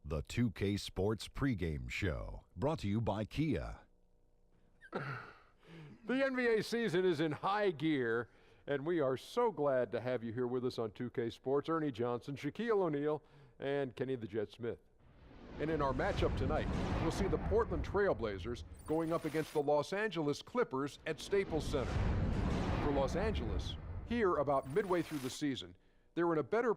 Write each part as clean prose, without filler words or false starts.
The 2K Sports pregame show, brought to you by Kia. The NBA season is in high gear, and we are so glad to have you here with us on 2K Sports. Ernie Johnson, Shaquille O'Neal, and Kenny the Jet Smith. And in our matchup tonight, we'll see the Portland Trailblazers going up against the Los Angeles Clippers at Staples Center. For Los Angeles, here about midway through the season, they're in a better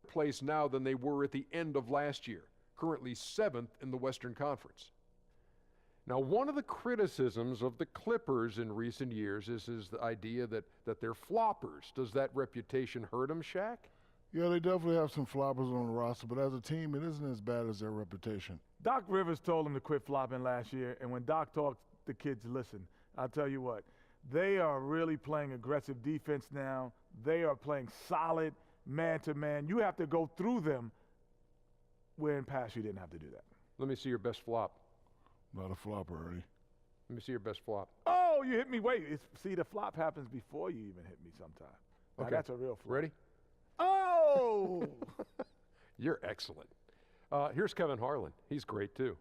place now than they were at the end of last year, currently 7th in the Western Conference. Now, one of the criticisms of the Clippers in recent years is the idea that they're floppers. Does that reputation hurt them, Shaq? Yeah, they definitely have some floppers on the roster, but as a team, it isn't as bad as their reputation. Doc Rivers told them to quit flopping last year, and when Doc talked, the kids listen. I'll tell you what, they are really playing aggressive defense now. They are playing solid man-to-man. You have to go through them, where in past you didn't have to do that. Let me see your best flop. Not a flopper, Ernie. Let me see your best flop. Oh, you hit me. Wait, see, the flop happens before you even hit me sometimes. Now, Okay. that's a real flop. Ready? Oh! You're excellent. Here's Kevin Harlan. He's great, too.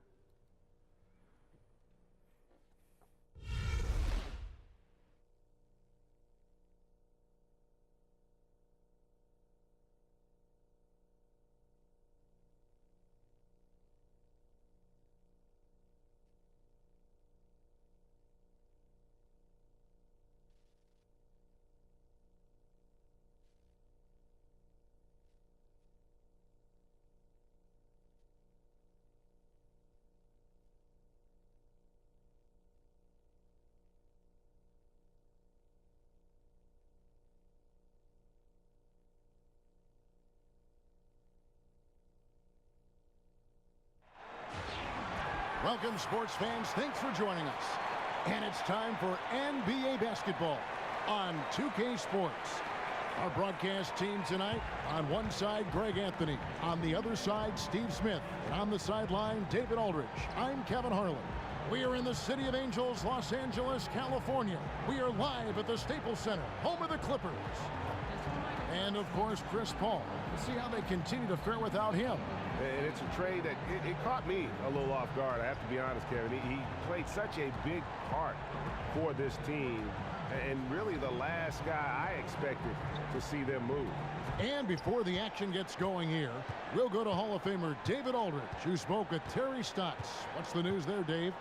Welcome, sports fans. Thanks for joining us. And it's time for NBA basketball on 2K Sports. Our broadcast team tonight, on one side, Greg Anthony. On the other side, Steve Smith. And on the sideline, David Aldridge. I'm Kevin Harlan. We are in the City of Angels, Los Angeles, California. We are live at the Staples Center, home of the Clippers. And, of course, Chris Paul. We'll see how they continue to fare without him. And it's a trade that it caught me a little off guard, I have to be honest, Kevin. He played such a big part for this team, and really the last guy I expected to see them move. And before the action gets going here, we'll go to Hall of Famer David Aldridge, who spoke with Terry Stotts. What's the news there, Dave?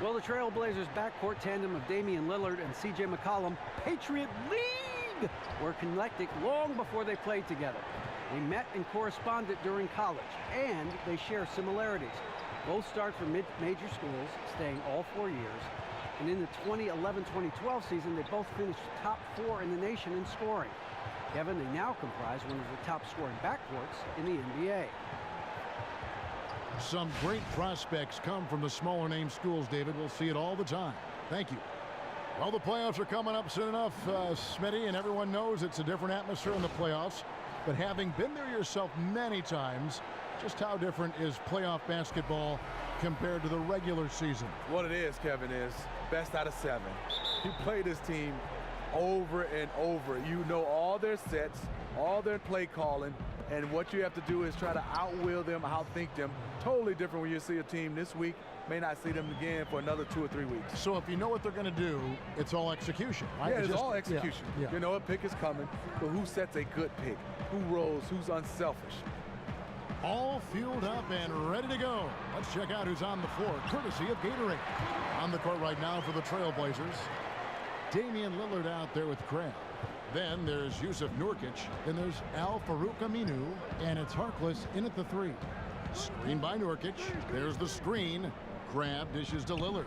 Well, the Trailblazers backcourt tandem of Damian Lillard and C.J. McCollum, Patriot League, were connected long before they played together. They met and corresponded during college, and they share similarities. Both start from major schools, staying all 4 years. And in the 2011-2012 season, they both finished top 4 in the nation in scoring. Kevin, they now comprise one of the top scoring backcourts in the NBA. Some great prospects come from the smaller name schools, David. We'll see it all the time. Thank you. Well, the playoffs are coming up soon enough, Smitty, and everyone knows it's a different atmosphere in the playoffs. But having been there yourself many times, just how different is playoff basketball compared to the regular season? What it is, Kevin, is best out of 7. You play this team over and over. You know all their sets, all their play calling, and what you have to do is try to outwill them, outthink them. Totally different when you see a team this week. May not see them again for another 2 or 3 weeks. So if you know what they're going to do, it's all execution, right? Yeah, it's all execution. Yeah. You know a pick is coming, but who sets a good pick? Who rolls? Who's unselfish? All fueled up and ready to go. Let's check out who's on the floor, courtesy of Gatorade. On the court right now for the Trailblazers, Damian Lillard out there with Crab. Then there's Yusuf Nurkic. Then there's Al-Farouq Aminu. And it's Harkless in at the 3. Screen by Nurkic. There's the screen. Crab dishes to Lillard.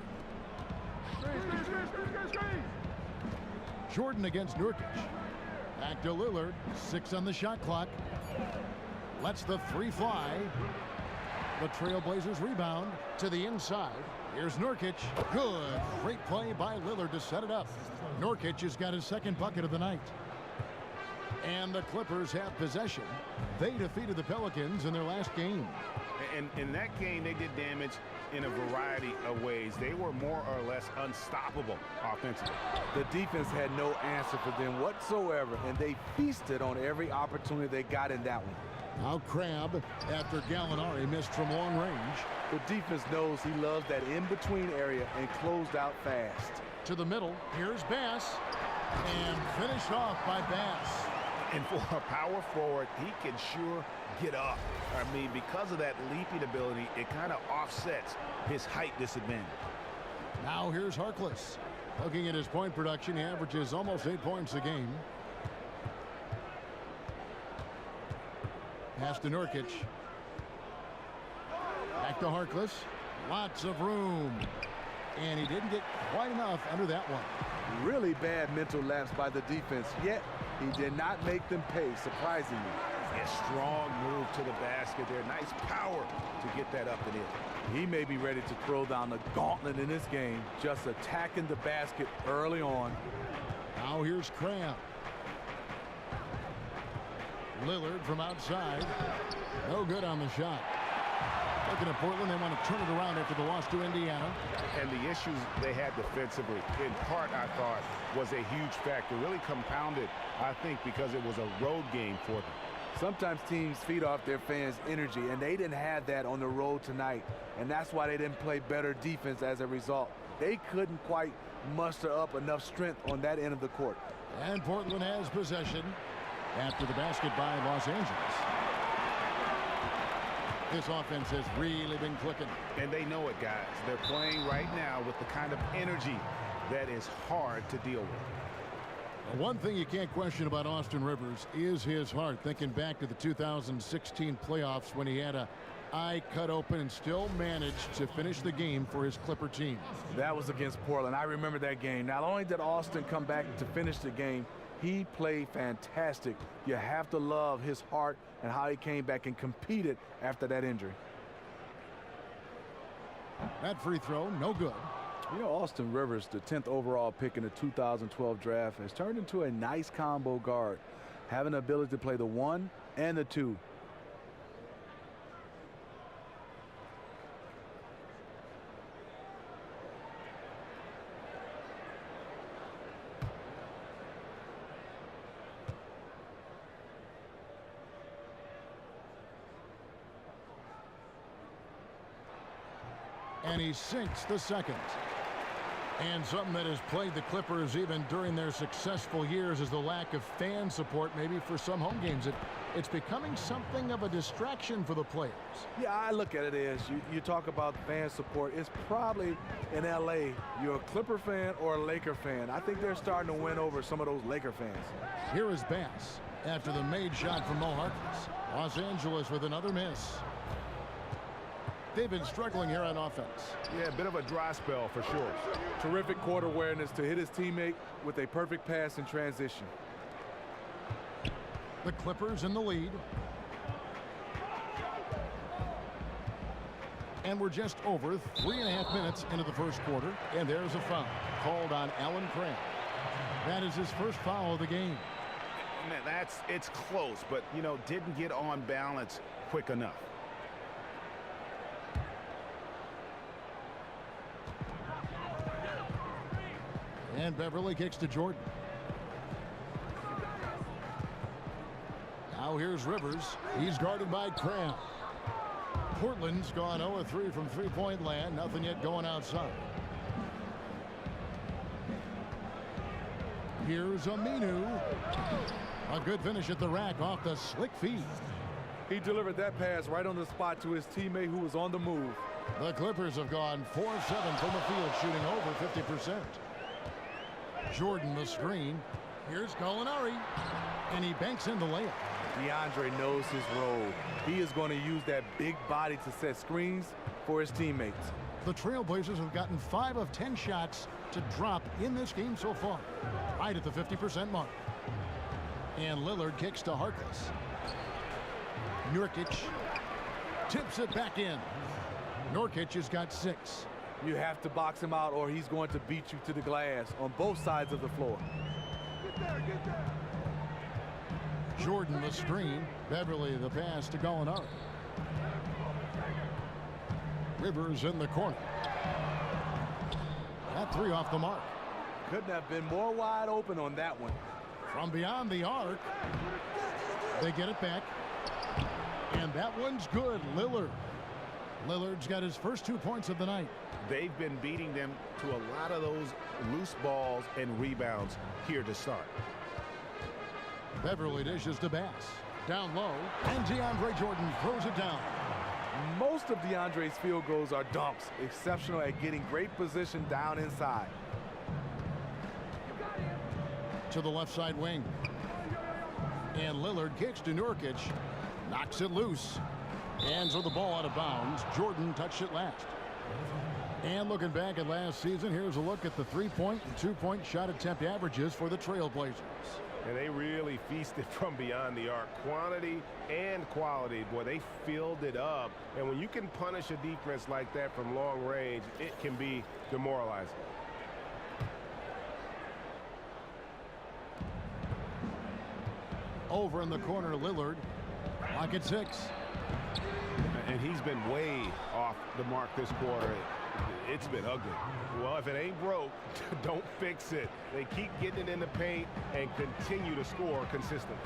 Jordan against Nurkic. Back to Lillard. 6 on the shot clock. Lets the 3 fly. The Trailblazers rebound to the inside. Here's Nurkic. Good. Great play by Lillard to set it up. Nurkic has got his second bucket of the night. And the Clippers have possession. They defeated the Pelicans in their last game. And in that game, they did damage in a variety of ways. They were more or less unstoppable offensively. The defense had no answer for them whatsoever, and they feasted on every opportunity they got in that one. Now Crabb, after Gallinari missed from long range. The defense knows he loves that in-between area and closed out fast. To the middle, here's Bass, and finished off by Bass. And for a power forward, he can sure get up. I mean, because of that leaping ability, it kind of offsets his height disadvantage. Now here's Harkless. Looking at his point production, he averages almost 8 points a game. Pass to Nurkic. Back to Harkless. Lots of room. And he didn't get quite enough under that one. Really bad mental lapse by the defense, yet he did not make them pay, surprisingly. A strong move to the basket there. Nice power to get that up and in. He may be ready to throw down the gauntlet in this game, just attacking the basket early on. Now here's Crabb. Lillard from outside. No good on the shot. Looking at Portland, they want to turn it around after the loss to Indiana. And the issues they had defensively, in part, I thought, was a huge factor. Really compounded, I think, because it was a road game for them. Sometimes teams feed off their fans' energy, and they didn't have that on the road tonight. And that's why they didn't play better defense as a result. They couldn't quite muster up enough strength on that end of the court. And Portland has possession after the basket by Los Angeles. This offense has really been clicking. And they know it, guys. They're playing right now with the kind of energy that is hard to deal with. One thing you can't question about Austin Rivers is his heart. Thinking back to the 2016 playoffs when he had an eye cut open and still managed to finish the game for his Clipper team. That was against Portland. I remember that game. Not only did Austin come back to finish the game, he played fantastic. You have to love his heart and how he came back and competed after that injury. That free throw, no good. You know, Austin Rivers, the 10th overall pick in the 2012 draft, has turned into a nice combo guard, having the ability to play the 1 and the 2. And he sinks the second. And something that has plagued the Clippers even during their successful years is the lack of fan support, maybe for some home games. It's becoming something of a distraction for the players. Yeah, I look at it as you talk about fan support. It's probably in L.A. you're a Clipper fan or a Laker fan. I think they're starting to win over some of those Laker fans. Here is Bass after the made shot from Mo Harkless. Los Angeles with another miss. They've been struggling here on offense. Yeah, a bit of a dry spell for sure. Terrific court awareness to hit his teammate with a perfect pass in transition. The Clippers in the lead. And we're just over 3.5 minutes into the first quarter. And there's a foul called on Alan Crabb. That is his first foul of the game. Man, it's close, but, you know, didn't get on balance quick enough. And Beverly kicks to Jordan. Now here's Rivers. He's guarded by Crabb. Portland's gone 0-3 from three-point land. Nothing yet going outside. Here's Aminu. A good finish at the rack off the slick feed. He delivered that pass right on the spot to his teammate who was on the move. The Clippers have gone 4-7 from the field, shooting over 50%. Jordan the screen. Here's Gallinari. And he banks in the layup. DeAndre knows his role. He is going to use that big body to set screens for his teammates. The Trailblazers have gotten 5 of 10 shots to drop in this game so far, right at the 50% mark. And Lillard kicks to Harkless. Nurkic tips it back in. Nurkic has got 6. You have to box him out or he's going to beat you to the glass on both sides of the floor. Get there. Jordan the screen. Beverly the pass to Gallinari. Rivers in the corner. That three off the mark. Couldn't have been more wide open on that one. From beyond the arc, they get it back. And that one's good. Lillard's got his first 2 points of the night. They've been beating them to a lot of those loose balls and rebounds here to start. Beverly dishes to Bass. Down low, and DeAndre Jordan throws it down. Most of DeAndre's field goals are dunks. Exceptional at getting great position down inside. To the left side wing. And Lillard kicks to Nurkic. Knocks it loose. Hands with the ball out of bounds. Jordan touched it last. And looking back at last season, here's a look at the 3-point and 2-point shot attempt averages for the Trailblazers. And they really feasted from beyond the arc. Quantity and quality. Boy, they filled it up. And when you can punish a defense like that from long range, it can be demoralizing. Over in the corner, Lillard. Lock at 6. And he's been way off the mark this quarter. It's been ugly. Well, if it ain't broke, don't fix it. They keep getting it in the paint and continue to score consistently.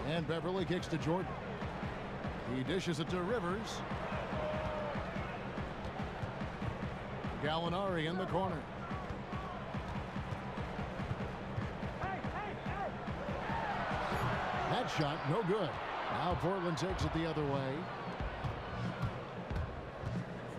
And Beverly kicks to Jordan. He dishes it to Rivers. Gallinari in the corner. That shot, no good. Now Portland takes it the other way.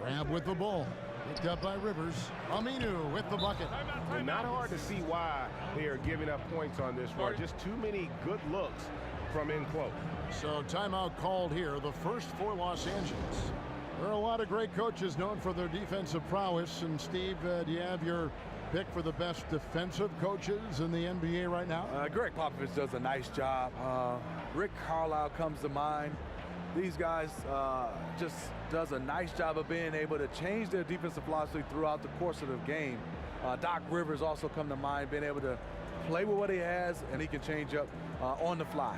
Grab with the ball. Picked up by Rivers. Aminu with the bucket. And not hard to see why they are giving up points on this one. Just too many good looks from in close. So timeout called here, the first for Los Angeles. There are a lot of great coaches known for their defensive prowess. And Steve, do you have your pick for the best defensive coaches in the NBA right now? Greg Popovich does a nice job. Rick Carlisle comes to mind. These guys just does a nice job of being able to change their defensive philosophy throughout the course of the game. Doc Rivers also come to mind, being able to play with what he has, and he can change up on the fly.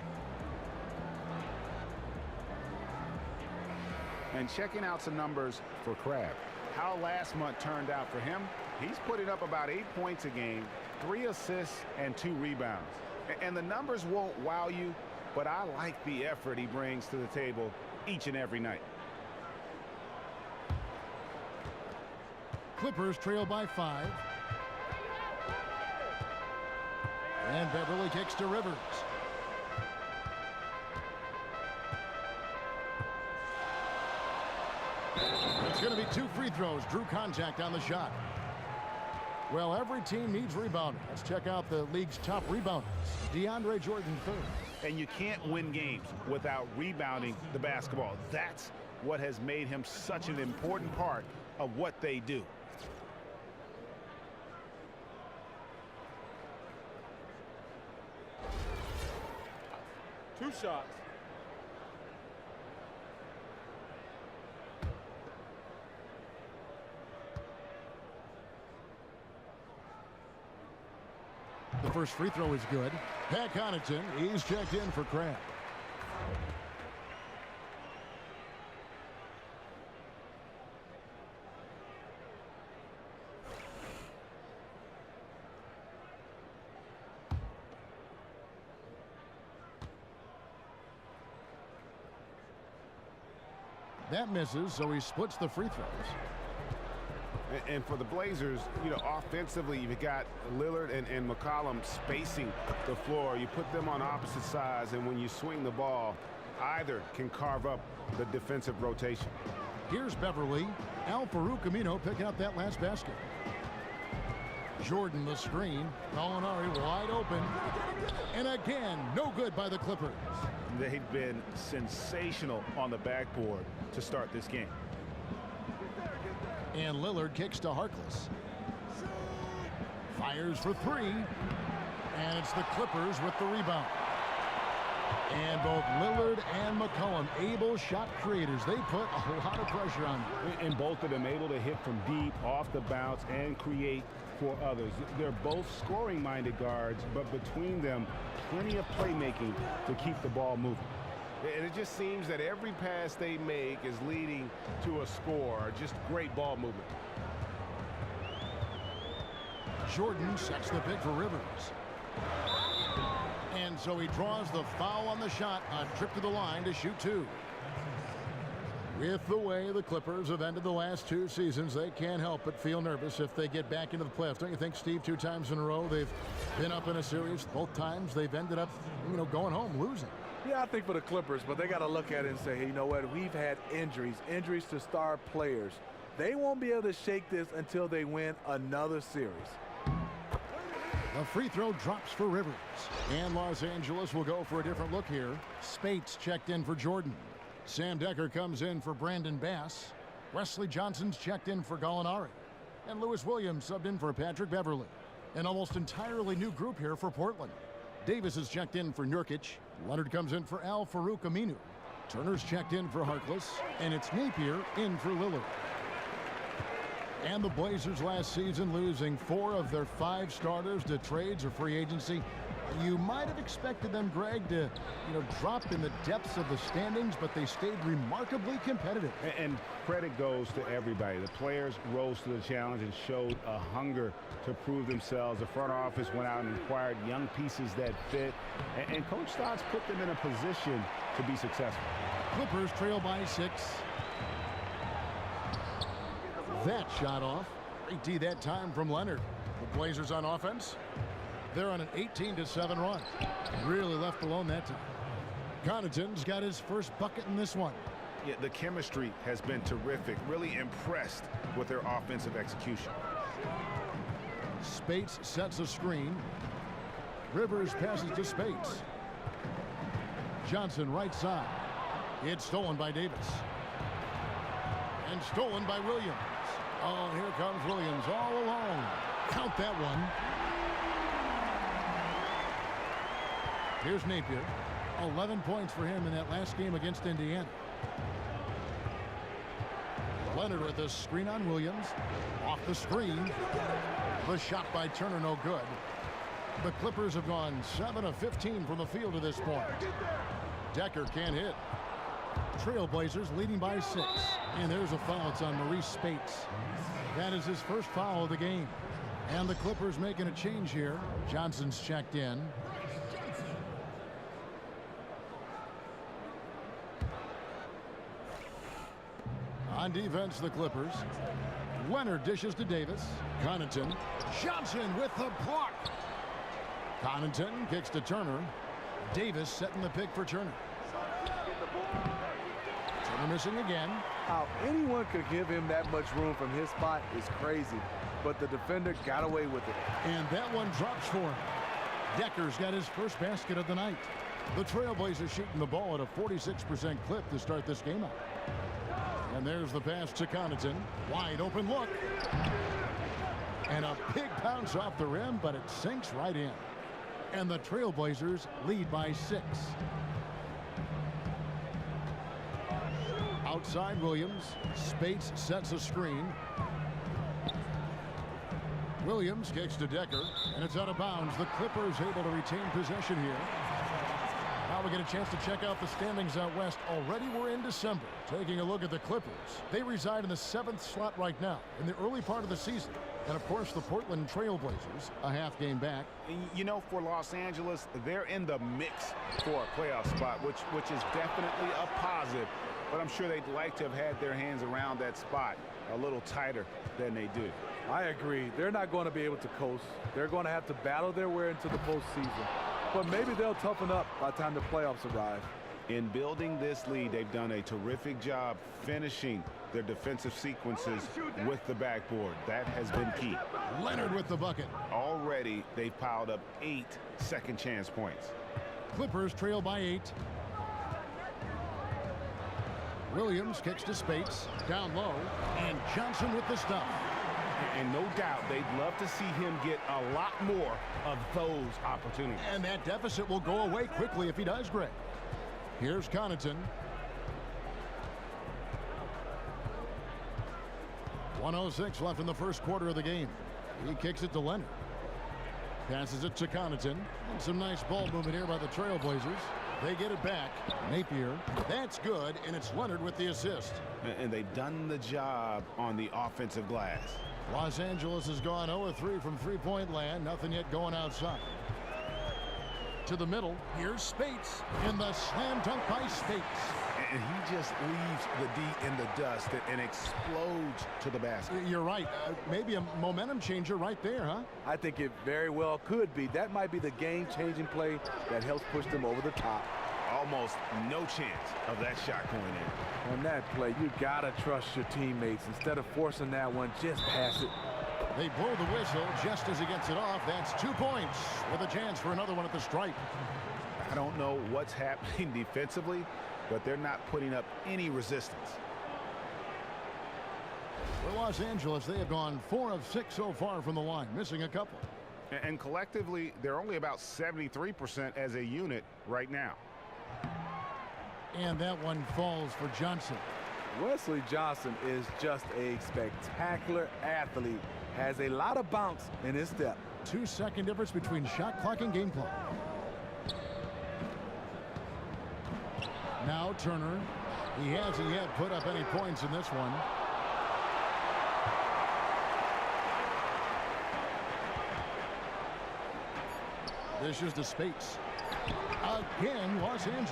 And checking out some numbers for Crabbe. How last month turned out for him, he's putting up about 8 points a game, 3 assists, and 2 rebounds. And the numbers won't wow you, but I like the effort he brings to the table each and every night. Clippers trail by 5. And Beverly kicks to Rivers. It's going to be 2 free throws. Drew contact on the shot. Well, every team needs rebounding. Let's check out the league's top rebounders. DeAndre Jordan third. And you can't win games without rebounding the basketball. That's what has made him such an important part of what they do. Two shots. The first free throw is good. Pat Connaughton, he's checked in for Crabbe. That misses, so he splits the free throws. And for the Blazers, you know, offensively, you've got Lillard and McCollum spacing the floor. You put them on opposite sides, and when you swing the ball, either can carve up the defensive rotation. Here's Beverly. Al-Farouq Aminu picking up that last basket. Jordan the screen. Gallinari wide open. And again, no good by the Clippers. They've been sensational on the backboard to start this game. And Lillard kicks to Harkless. Fires for 3. And it's the Clippers with the rebound. And both Lillard and McCollum, able shot creators. They put a lot of pressure on them. And both of them able to hit from deep, off the bounce, and create for others. They're both scoring-minded guards, but between them, plenty of playmaking to keep the ball moving. And it just seems that every pass they make is leading to a score. Just great ball movement. Jordan sets the pick for Rivers. And so he draws the foul on the shot. A trip to the line to shoot 2. With the way the Clippers have ended the last 2 seasons, they can't help but feel nervous if they get back into the playoffs. Don't you think, Steve? 2 times in a row they've been up in a series. Both times they've ended up, going home losing. Yeah, I think for the Clippers, but they got to look at it and say, hey, you know what? We've had injuries to star players. They won't be able to shake this until they win another series. The free throw drops for Rivers. And Los Angeles will go for a different look here. Spates checked in for Jordan. Sam Decker comes in for Brandon Bass. Wesley Johnson's checked in for Gallinari. And Lewis Williams subbed in for Patrick Beverly. An almost entirely new group here for Portland. Davis is checked in for Nurkic. Leonard comes in for Al Farouk Aminu. Turner's checked in for Harkless. And it's Napier in for Lillard. And the Blazers last season losing 4 of their 5 starters to trades or free agency. You might have expected them, Greg, to drop in the depths of the standings, but they stayed remarkably competitive. And credit goes to everybody. The players rose to the challenge and showed a hunger to prove themselves. The front office went out and acquired young pieces that fit, and Coach Stotts put them in a position to be successful. Clippers trail by 6. That shot off. Great D that time from Leonard. The Blazers on offense. They're on an 18-7 run. Really left alone that time. Connaughton's got his first bucket in this one. Yeah, the chemistry has been terrific. Really impressed with their offensive execution. Spates sets a screen. Rivers passes to Spates. Johnson right side. It's stolen by Davis. And stolen by Williams. Oh, here comes Williams all alone. Count that one. Here's Napier. 11 points for him in that last game against Indiana. Leonard with a screen on Williams. Off the screen. The shot by Turner no good. The Clippers have gone 7 of 15 from the field to this point. Decker can't hit. Trailblazers leading by 6. And there's a foul. It's on Maurice Spates. That is his first foul of the game. And the Clippers making a change here. Johnson's checked in. On defense, the Clippers. Leonard dishes to Davis. Connaughton. Johnson with the block. Connaughton kicks to Turner. Davis setting the pick for Turner. Turner missing again. How anyone could give him that much room from his spot is crazy, but the defender got away with it. And that one drops for him. Decker's got his first basket of the night. The Trailblazers shooting the ball at a 46% clip to start this game out. And there's the pass to Connaughton. Wide open look. And a big bounce off the rim, but it sinks right in. And the Trailblazers lead by 6. Outside Williams. Spates sets a screen. Williams kicks to Decker, and it's out of bounds. The Clippers able to retain possession here. Now we get a chance to check out the standings out west. Already we're in December. Taking a look at the Clippers. They reside in the 7th slot right now in the early part of the season. And of course the Portland Trailblazers a half game back. You know, for Los Angeles, they're in the mix for a playoff spot, which is definitely a positive. But I'm sure they'd like to have had their hands around that spot a little tighter than they do. I agree. They're not going to be able to coast. They're going to have to battle their way into the postseason. But maybe they'll toughen up by the time the playoffs arrive. In building this lead, they've done a terrific job finishing their defensive sequences with the backboard. That has been key. Leonard with the bucket. Already, they've piled up 8 second chance points. Clippers trail by 8. Williams kicks to Spates. Down low. And Johnson with the stuff. And no doubt they'd love to see him get a lot more of those opportunities. And that deficit will go away quickly if he does, Greg. Here's Connaughton. 1:06 left in the first quarter of the game. He kicks it to Leonard. Passes it to Connaughton. And some nice ball movement here by the Trailblazers. They get it back. Napier. That's good, and it's Leonard with the assist. And they've done the job on the offensive glass. Los Angeles has gone 0-3 from three-point land. Nothing yet going outside. To the middle. Here's Spates. In the slam dunk by Spates. And he just leaves the D in the dust and explodes to the basket. You're right. Maybe a momentum changer right there, huh? I think it very well could be. That might be the game-changing play that helps push them over the top. Almost no chance of that shot going in. On that play, you got to trust your teammates. Instead of forcing that one, just pass it. They blow the whistle just as he gets it off. That's 2 points with a chance for another one at the stripe. I don't know what's happening defensively, but they're not putting up any resistance. For Los Angeles, they have gone 4 of 6 so far from the line, missing a couple. And collectively, they're only about 73% as a unit right now. And that one falls for Johnson. Wesley Johnson is just a spectacular athlete. Has a lot of bounce in his step. 2-second difference between shot clock and game clock. Now Turner. He hasn't yet put up any points in this one. This is to Spates. Again, Los Angeles.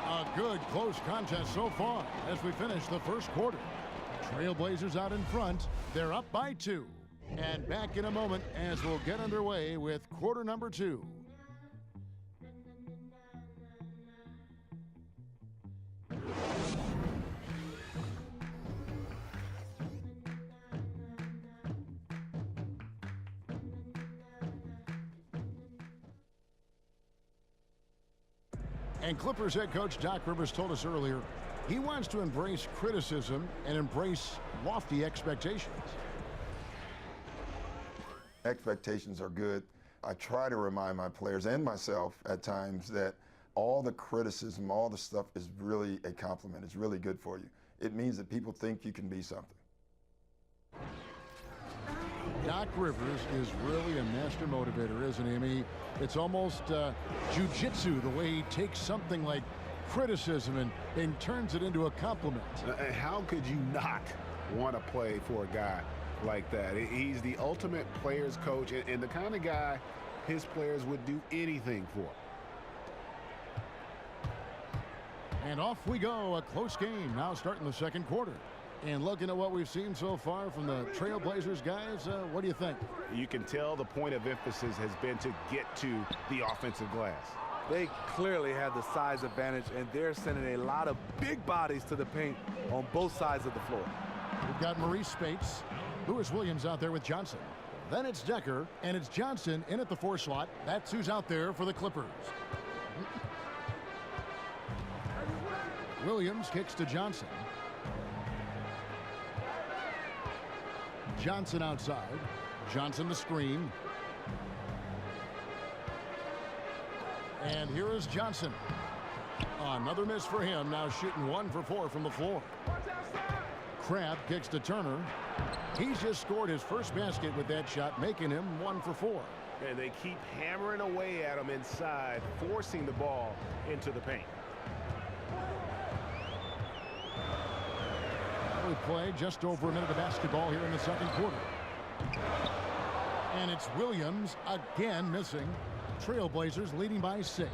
A good close contest so far as we finish the first quarter. Trailblazers out in front. They're up by 2. And back in a moment as we'll get underway with quarter number 2. And Clippers head coach Doc Rivers told us earlier he wants to embrace criticism and embrace lofty expectations. Expectations are good. I try to remind my players and myself at times that all the criticism, all the stuff is really a compliment. It's really good for you. It means that people think you can be something. Doc Rivers is really a master motivator, isn't he? I mean, it's almost jiu-jitsu, the way he takes something like criticism and turns it into a compliment. How could you not want to play for a guy like that? He's the ultimate players coach and the kind of guy his players would do anything for. And off we go, a close game now starting the second quarter. And looking at what we've seen so far from the Trailblazers guys, what do you think? You can tell the point of emphasis has been to get to the offensive glass. They clearly have the size advantage, and they're sending a lot of big bodies to the paint on both sides of the floor. We've got Maurice Spates, Lewis Williams out there with Johnson. Then it's Decker, and it's Johnson in at the 4 slot. That's who's out there for the Clippers. Williams kicks to Johnson. Johnson outside. Johnson the screen. And here is Johnson. Another miss for him. Now shooting 1 for 4 from the floor. Crab kicks to Turner. He's just scored his first basket with that shot, making him 1 for 4. And they keep hammering away at him inside, forcing the ball into the paint. We play just over a minute of basketball here in the second quarter. And it's Williams again missing. Trailblazers leading by 6.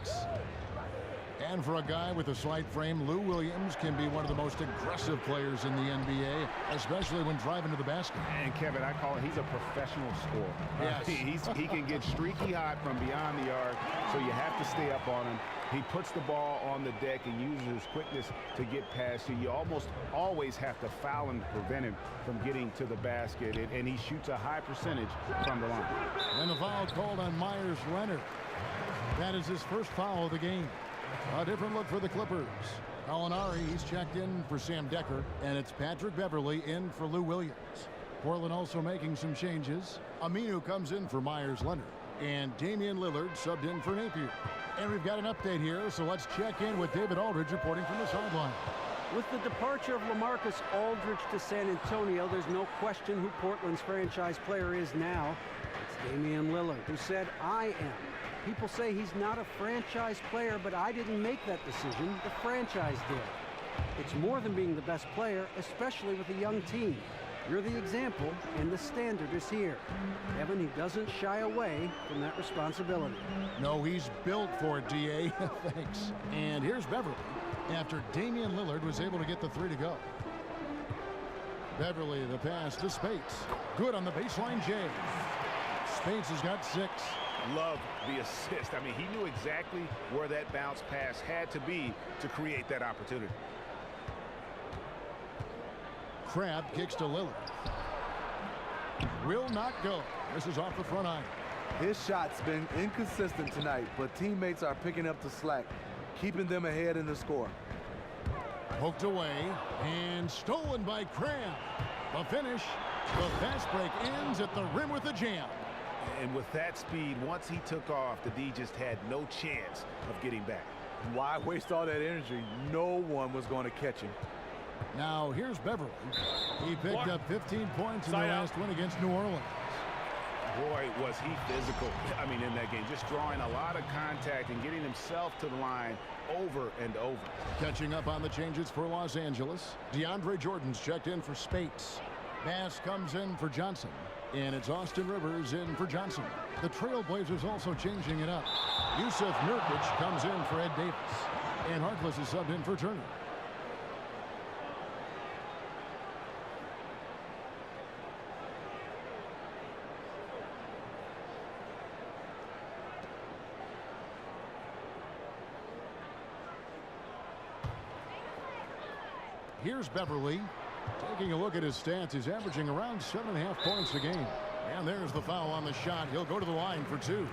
And for a guy with a slight frame, Lou Williams can be one of the most aggressive players in the NBA, especially when driving to the basket. And Kevin, I call it, he's a professional scorer. Yes. He can get streaky hot from beyond the arc, so you have to stay up on him. He puts the ball on the deck and uses his quickness to get past you. You almost always have to foul him to prevent him from getting to the basket, and he shoots a high percentage from the line. And a foul called on Myers Leonard. That is his first foul of the game. A different look for the Clippers. Alinari, he's checked in for Sam Decker, and it's Patrick Beverly in for Lou Williams. Portland also making some changes. Aminu comes in for Myers Leonard, and Damian Lillard subbed in for Napier. And we've got an update here, so let's check in with David Aldridge reporting from the sideline. With the departure of LaMarcus Aldridge to San Antonio, there's no question who Portland's franchise player is now. It's Damian Lillard, who said, "I am." People say he's not a franchise player, but I didn't make that decision. The franchise did. It's more than being the best player, especially with a young team. You're the example, and the standard is here. Kevin, he doesn't shy away from that responsibility. No, he's built for it, D.A. Thanks. And here's Beverly after Damian Lillard was able to get the three to go. Beverly, the pass to Spates. Good on the baseline, Jay. Spates has got 6. Love the assist. I mean, he knew exactly where that bounce pass had to be to create that opportunity. Crab kicks to Lillard. Will not go. This is off the front iron. His shot's been inconsistent tonight, but teammates are picking up the slack, keeping them ahead in the score. Poked away and stolen by Crab. The finish. The fast break ends at the rim with a jam. And with that speed, once he took off, the D just had no chance of getting back. Why waste all that energy? No one was going to catch him. Now here's Beverly. He picked up 15 points in the last win against New Orleans. Boy, was he physical. I mean, in that game, just drawing a lot of contact and getting himself to the line over and over. Catching up on the changes for Los Angeles. DeAndre Jordan's checked in for Spates. Bass comes in for Johnson. And it's Austin Rivers in for Johnson. The Trailblazers also changing it up. Yusuf Nurkic comes in for Ed Davis. And Harkless is subbed in for Turner. Here's Beverly. Taking a look at his stats, he's averaging around 7.5 points a game. And there's the foul on the shot. He'll go to the line for 2.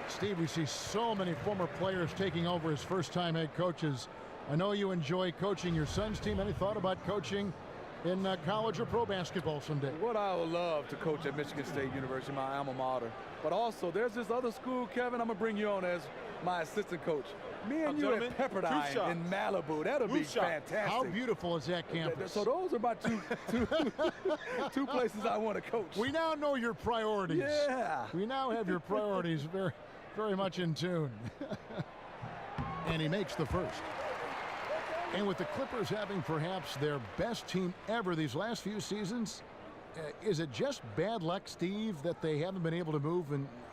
Steve, we see so many former players taking over as first-time head coaches. I know you enjoy coaching your son's team. Any thought about coaching in college or pro basketball someday? What I would love to coach at Michigan State University, my alma mater. But also, there's this other school, Kevin, I'm going to bring you on as my assistant coach. Me and you at Pepperdine in Malibu. That'll be fantastic. How beautiful is that campus? So those are my two places I want to coach. We now know your priorities. Yeah. We now have your priorities very, very much in tune. And he makes the first. And with the Clippers having perhaps their best team ever these last few seasons, is it just bad luck, Steve, that they haven't been able to move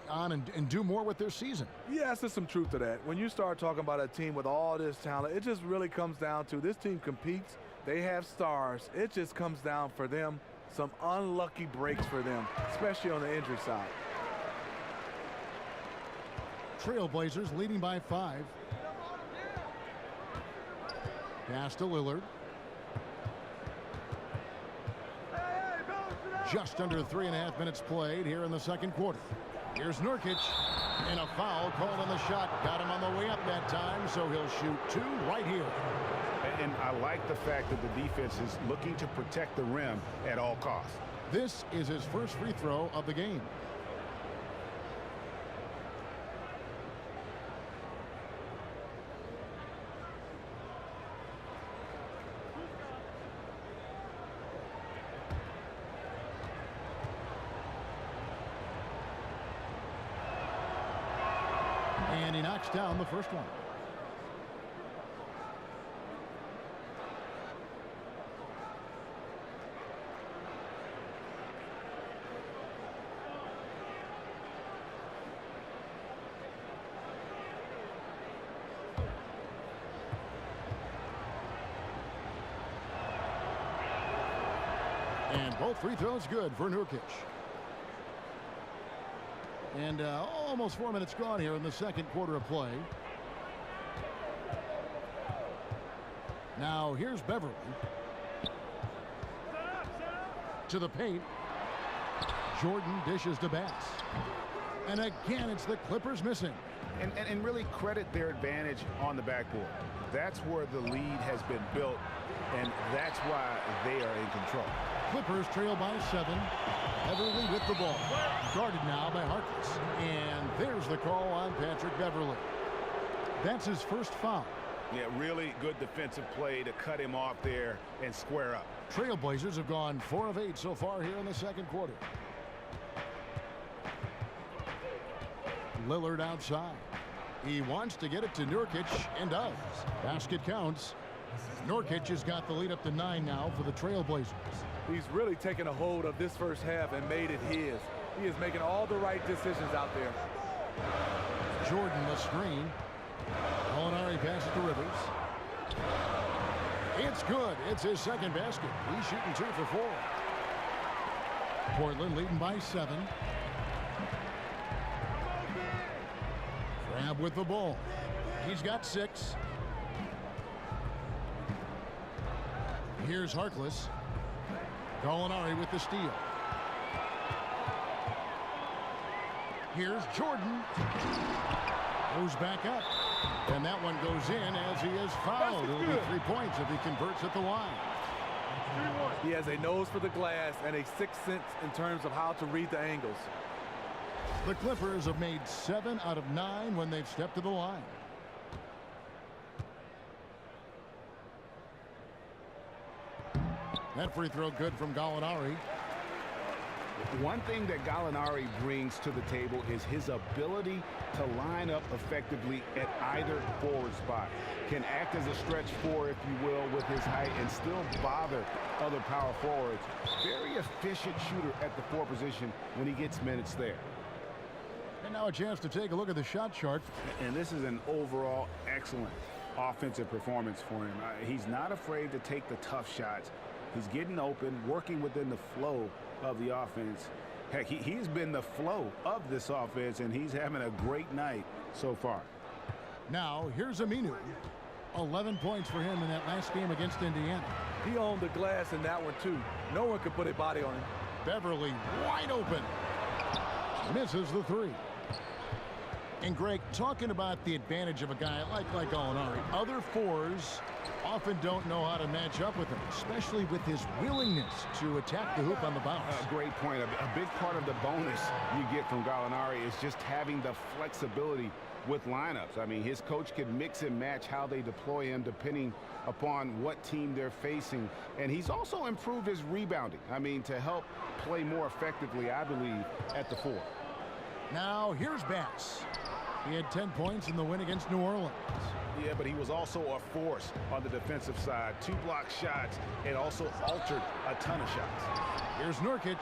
on and do more with their season? Yes, there's some truth to that. When you start talking about a team with all this talent, it just really comes down to this team competes. They have stars. It just comes down for them, some unlucky breaks for them, especially on the injury side. Trailblazers leading by 5. Pass to Lillard. Just under 3.5 minutes played here in the second quarter. Here's Nurkic, and a foul called on the shot. Got him on the way up that time, so he'll shoot 2 right here. And I like the fact that the defense is looking to protect the rim at all costs. This is his first free throw of the game. And he knocks down the first one. And both free throws good for Nurkic. And almost 4 minutes gone here in the second quarter of play. Now here's Beverly. To the paint. Jordan dishes to Bass. And again, it's the Clippers missing. And really credit their advantage on the backboard. That's where the lead has been built, and that's why they are in control. Clippers trail by 7. Beverly with the ball. Guarded now by Harkless. And there's the call on Patrick Beverly. That's his first foul. Yeah, really good defensive play to cut him off there and square up. Trailblazers have gone 4 of 8 so far here in the second quarter. Lillard outside. He wants to get it to Nurkic and does. Basket counts. Nurkic has got the lead up to 9 now for the Trailblazers. He's really taken a hold of this first half and made it his. He is making all the right decisions out there. Jordan the screen. Molinari passes to Rivers. It's good. It's his second basket. He's shooting 2 for 4. Portland leading by 7. Crab with the ball. He's got 6. Here's Harkless. Molinari with the steal. Here's Jordan. Goes back up. And that one goes in as he is fouled. It'll be 3 points if he converts at the line. He has a nose for the glass and a sixth sense in terms of how to read the angles. The Clippers have made 7 out of 9 when they've stepped to the line. That free throw good from Gallinari. One thing that Gallinari brings to the table is his ability to line up effectively at either forward spot. Can act as a stretch 4, if you will, with his height and still bother other power forwards. Very efficient shooter at the 4 position when he gets minutes there. And now a chance to take a look at the shot chart. And this is an overall excellent offensive performance for him. He's not afraid to take the tough shots. He's getting open, working within the flow of the offense. Heck, he's been the flow of this offense, and he's having a great night so far. Now, here's Aminu. 11 points for him in that last game against Indiana. He owned the glass in that one, too. No one could put a body on him. Beverly wide open. Misses the 3. And Greg, talking about the advantage of a guy like Gallinari, other 4s often don't know how to match up with him, especially with his willingness to attack the hoop on the bounce. Great point. A big part of the bonus you get from Gallinari is just having the flexibility with lineups. I mean, his coach can mix and match how they deploy him depending upon what team they're facing. And he's also improved his rebounding. I mean, to help play more effectively, I believe, at the 4. Now, here's Bass. He had 10 points in the win against New Orleans. Yeah, but he was also a force on the defensive side. 2 block shots and also altered a ton of shots. Here's Nurkic.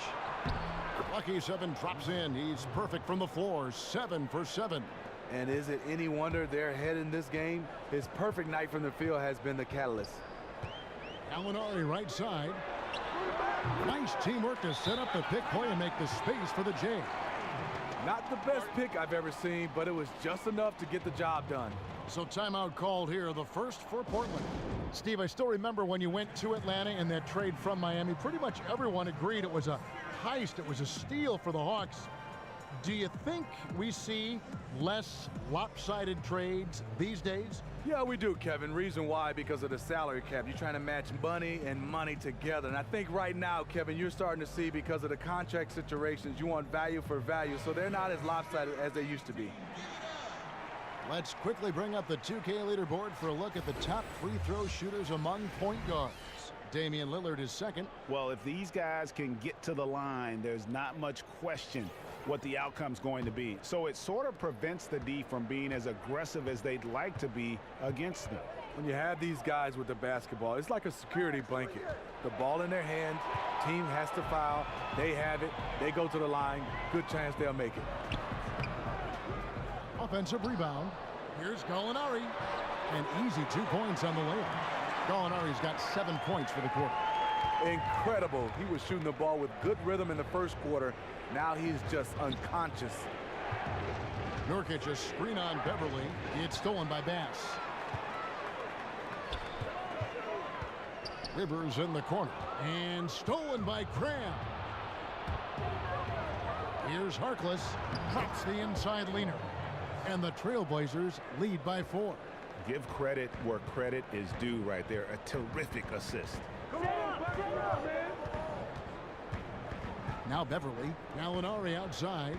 Lucky 7 drops in. He's perfect from the floor. 7 for 7. And is it any wonder they're ahead in this game? His perfect night from the field has been the catalyst. Gallinari right side. Nice teamwork to set up the pick play and make the space for the J. Not the best pick I've ever seen, but it was just enough to get the job done. So timeout called here, the first for Portland. Steve, I still remember when you went to Atlanta in that trade from Miami, pretty much everyone agreed it was a heist, it was a steal for the Hawks. Do you think we see less lopsided trades these days? Yeah, we do, Kevin. Reason why, because of the salary cap. You're trying to match money and money together. And I think right now, Kevin, you're starting to see because of the contract situations, you want value for value. So they're not as lopsided as they used to be. Let's quickly bring up the 2K leaderboard for a look at the top free throw shooters among point guards. Damian Lillard is second. Well, if these guys can get to the line, there's not much question what the outcome's going to be. So it sort of prevents the D from being as aggressive as they'd like to be against them. When you have these guys with the basketball, it's like a security blanket. The ball in their hand, team has to foul, they have it, they go to the line, good chance they'll make it. Offensive rebound. Here's Gallinari. An easy 2 points on the layup. Gallinari's got 7 points for the quarter. Incredible. He was shooting the ball with good rhythm in the first quarter. Now he's just unconscious. Nurkic, a screen on Beverly. It's stolen by Bass. Rivers in the corner. And stolen by Cram. Here's Harkless. Drops the inside leaner. And the Trailblazers lead by 4. Give credit where credit is due right there. A terrific assist. Now Beverly. Gallinari outside.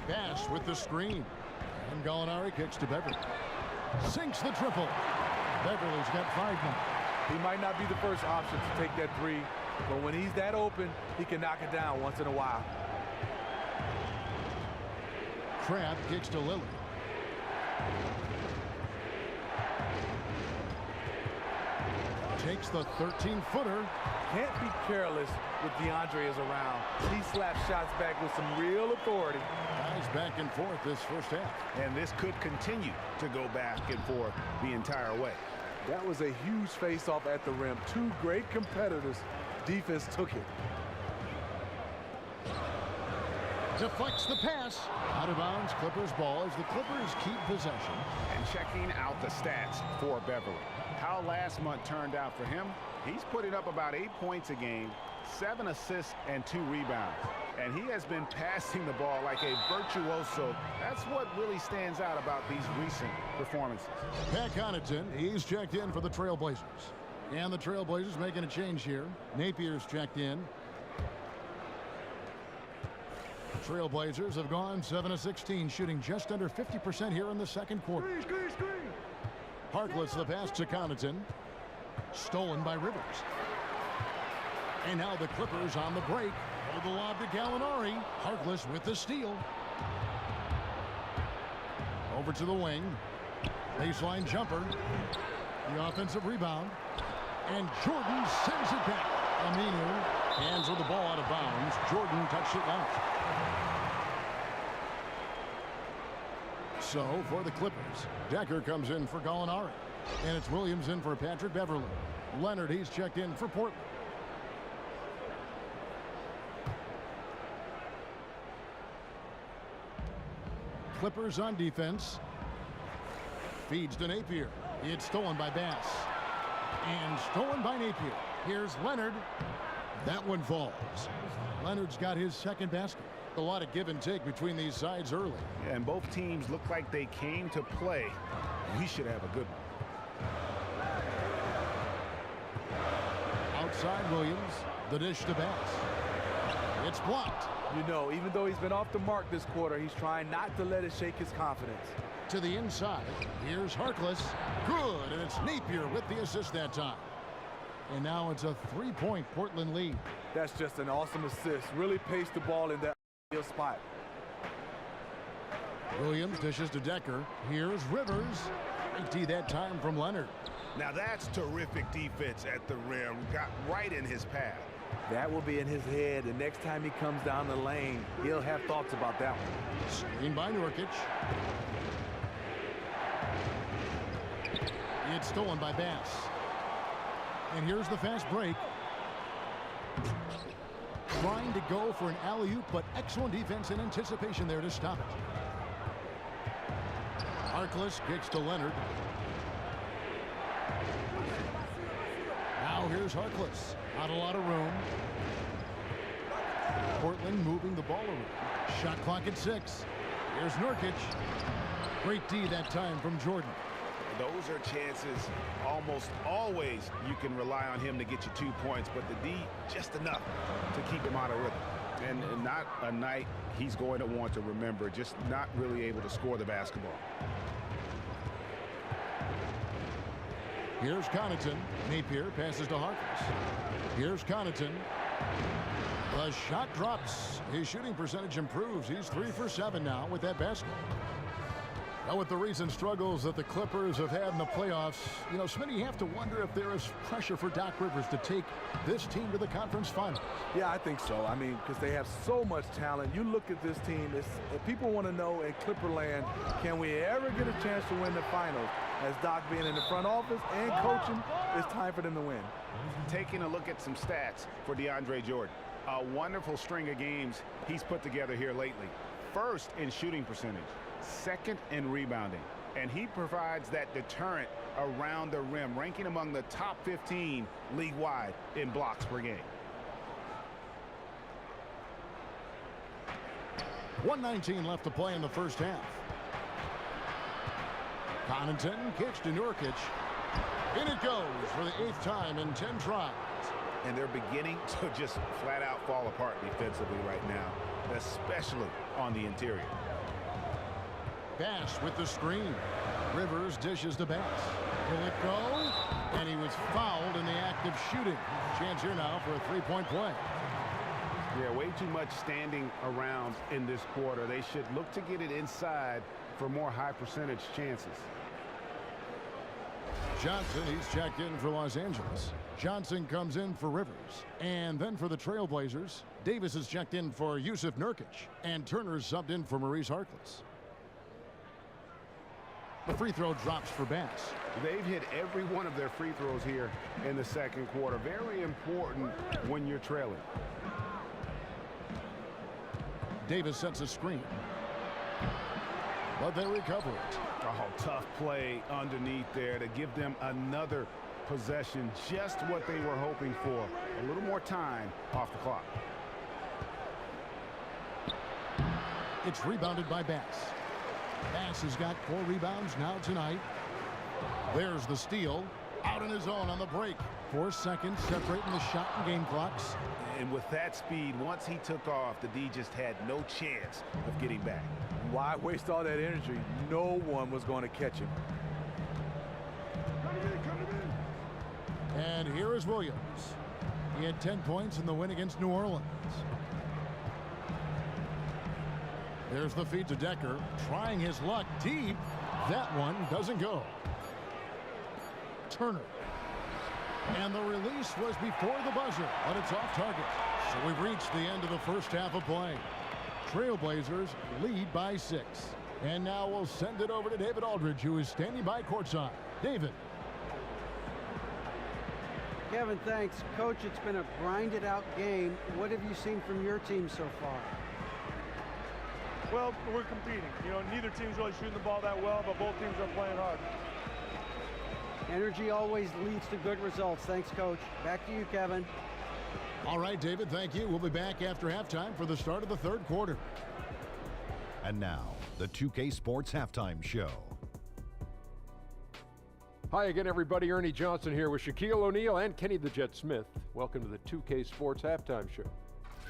Bass with the screen. And Gallinari kicks to Beverly. Sinks the triple. Beverly's got 5 now. He might not be the first option to take that three, but when he's that open, he can knock it down once in a while. Crab kicks to Lillard. Takes the 13-footer. Can't be careless with DeAndre is around. He slaps shots back with some real authority. Guys back and forth this first half. And this could continue to go back and forth the entire way. That was a huge face-off at the rim. Two great competitors. Defense took it. Deflects the pass. Out of bounds, Clippers ball as the Clippers keep possession. And checking out the stats for Beverly. How last month turned out for him, he's putting up about 8 points a game, 7 assists, and 2 rebounds. And he has been passing the ball like a virtuoso. That's what really stands out about these recent performances. Pat Connaughton, he's checked in for the Trailblazers. And the Trailblazers making a change here. Napier's checked in. Trailblazers have gone 7 of 16, shooting just under 50% here in the second quarter. Harkless the pass to Connaughton. Stolen by Rivers. And now the Clippers on the break. The lob to Gallinari. Harkless with the steal. Over to the wing. Baseline jumper. The offensive rebound. And Jordan sends it back. Aminu hands with the ball out of bounds. Jordan touched it last. So for the Clippers, Decker comes in for Gallinari. And it's Williams in for Patrick Beverly. Leonard, he's checked in for Portland. Clippers on defense. Feeds to Napier. It's stolen by Bass. And stolen by Napier. Here's Leonard. That one falls. Leonard's got his second basket. A lot of give and take between these sides early. Yeah, and both teams look like they came to play. We should have a good one. Outside Williams. The dish to Bass. It's blocked. You know, even though he's been off the mark this quarter, he's trying not to let it shake his confidence. To the inside. Here's Harkless. Good, and it's Napier with the assist that time. And now it's a 3-point Portland lead. That's just an awesome assist. Really paced the ball in that ideal spot. Williams dishes to Decker. Here's Rivers. Great D that time from Leonard. Now that's terrific defense at the rim. Got right in his path. That will be in his head. The next time he comes down the lane, he'll have thoughts about that one. Screen by Nurkic. It's stolen by Bass. And here's the fast break. Trying to go for an alley-oop, but excellent defense and anticipation there to stop it. Harkless kicks to Leonard. Now here's Harkless. Not a lot of room. Portland moving the ball around. Shot clock at 6. Here's Nurkic. Great D that time from Jordan. Those are chances almost always you can rely on him to get you 2 points, but the D just enough to keep him out of rhythm. And not a night he's going to want to remember, just not really able to score the basketball. Here's Connaughton. Napier passes to Harkless. Here's Connaughton. The shot drops. His shooting percentage improves. He's 3 for 7 now with that basket. Now, with the recent struggles that the Clippers have had in the playoffs, you know, Smitty, you have to wonder if there is pressure for Doc Rivers to take this team to the conference finals. Yeah, I think so. I mean, because they have so much talent. You look at this team, if people want to know in Clipperland, can we ever get a chance to win the finals? As Doc being in the front office and coaching, it's time for them to win. Taking a look at some stats for DeAndre Jordan. A wonderful string of games he's put together here lately. First in shooting percentage. Second in rebounding, and he provides that deterrent around the rim, ranking among the top 15 league-wide in blocks per game. 1:19 left to play in the first half. Connaughton kicks to Nurkic. In it goes for the 8th time in 10 tries. And they're beginning to just flat out fall apart defensively right now, especially on the interior. Bass with the screen. Rivers dishes to Bass. Will it go? And he was fouled in the act of shooting. Chance here now for a three-point play. Yeah, way too much standing around in this quarter. They should look to get it inside for more high percentage chances. Johnson, he's checked in for Los Angeles. Johnson comes in for Rivers. And then for the Trailblazers, Davis is checked in for Yusuf Nurkic. And Turner's subbed in for Maurice Harkless. The free throw drops for Bass. They've hit every one of their free throws here in the second quarter. Very important when you're trailing. Davis sets a screen. But they recover it. Oh, tough play underneath there to give them another possession. Just what they were hoping for. A little more time off the clock. It's rebounded by Bass. Bass has got 4 rebounds now tonight. There's the steal. Out on his own on the break. 4 seconds separating the shot and game clocks. And with that speed, once he took off, the D just had no chance of getting back. Why waste all that energy? No one was going to catch him. And here is Williams. He had 10 points in the win against New Orleans. There's the feed to Decker, trying his luck deep. That one doesn't go. Turner. And the release was before the buzzer, but it's off target. So we've reached the end of the first half of play. Trailblazers lead by 6. And now we'll send it over to David Aldridge, who is standing by courtside. David. Kevin, thanks. Coach, it's been a grinded out game. What have you seen from your team so far? Well, we're competing. You know, neither team's really shooting the ball that well, but both teams are playing hard. Energy always leads to good results. Thanks, Coach. Back to you, Kevin. All right, David, thank you. We'll be back after halftime for the start of the third quarter. And now, the 2K Sports Halftime Show. Hi again, everybody. Ernie Johnson here with Shaquille O'Neal and Kenny the Jet Smith. Welcome to the 2K Sports Halftime Show.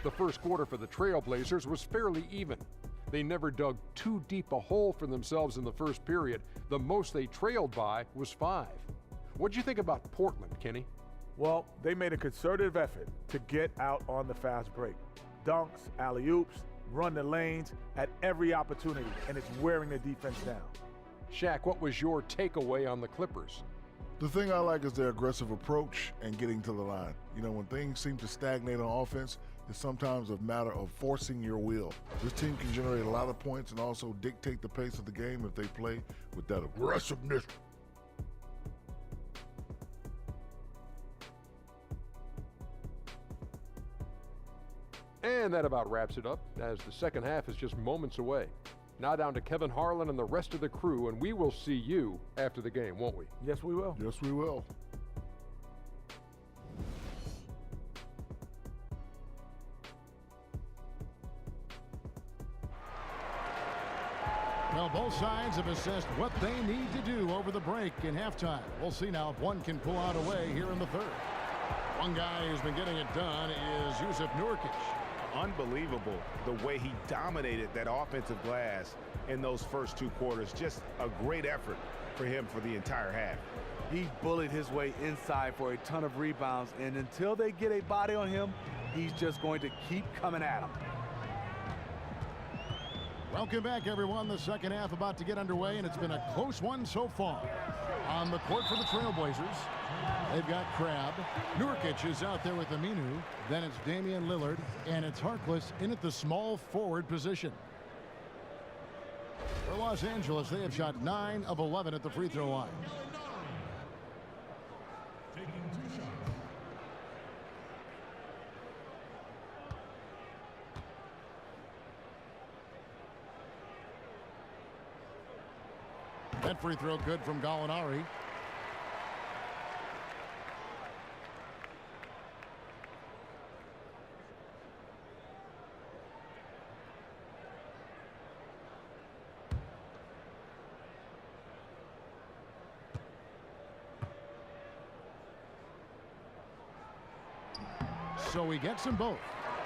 The first quarter for the Trailblazers was fairly even. They never dug too deep a hole for themselves in the first period. The most they trailed by was 5. What'd you think about Portland, Kenny? Well, they made a concerted effort to get out on the fast break. Dunks, alley-oops, run the lanes at every opportunity, and it's wearing the defense down. Shaq, what was your takeaway on the Clippers? The thing I like is their aggressive approach and getting to the line. You know, when things seem to stagnate on offense, it's sometimes a matter of forcing your will. This team can generate a lot of points and also dictate the pace of the game if they play with that aggressiveness. And that about wraps it up, as the second half is just moments away. Now down to Kevin Harlan and the rest of the crew, and we will see you after the game, won't we? Yes, we will. Yes, we will. Well, both sides have assessed what they need to do over the break in halftime. We'll see now if one can pull out a way here in the third. One guy who's been getting it done is Yusuf Nurkic. Unbelievable the way he dominated that offensive glass in those first 2 quarters. Just a great effort for him for the entire half. He bullied his way inside for a ton of rebounds, and until they get a body on him, he's just going to keep coming at him. Welcome back, everyone. The second half about to get underway, and it's been a close one so far. On the court for the Trailblazers, they've got Crabbe. Nurkic is out there with Aminu. Then it's Damian Lillard, and it's Harkless in at the small forward position. For Los Angeles, they have shot 9 of 11 at the free throw line. That free throw good from Gallinari. So he gets them both.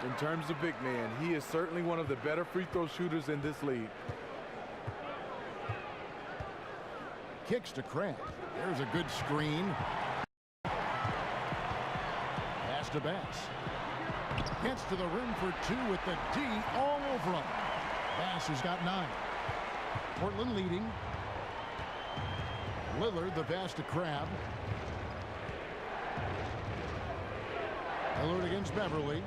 In terms of big man, he is certainly one of the better free throw shooters in this league. kicks to Crab. There's a good screen. Pass to Bass. Gets to the rim for two with the D all over him. Bass has got 9. Portland leading. Lillard, the pass to Crab. Lillard against Beverly.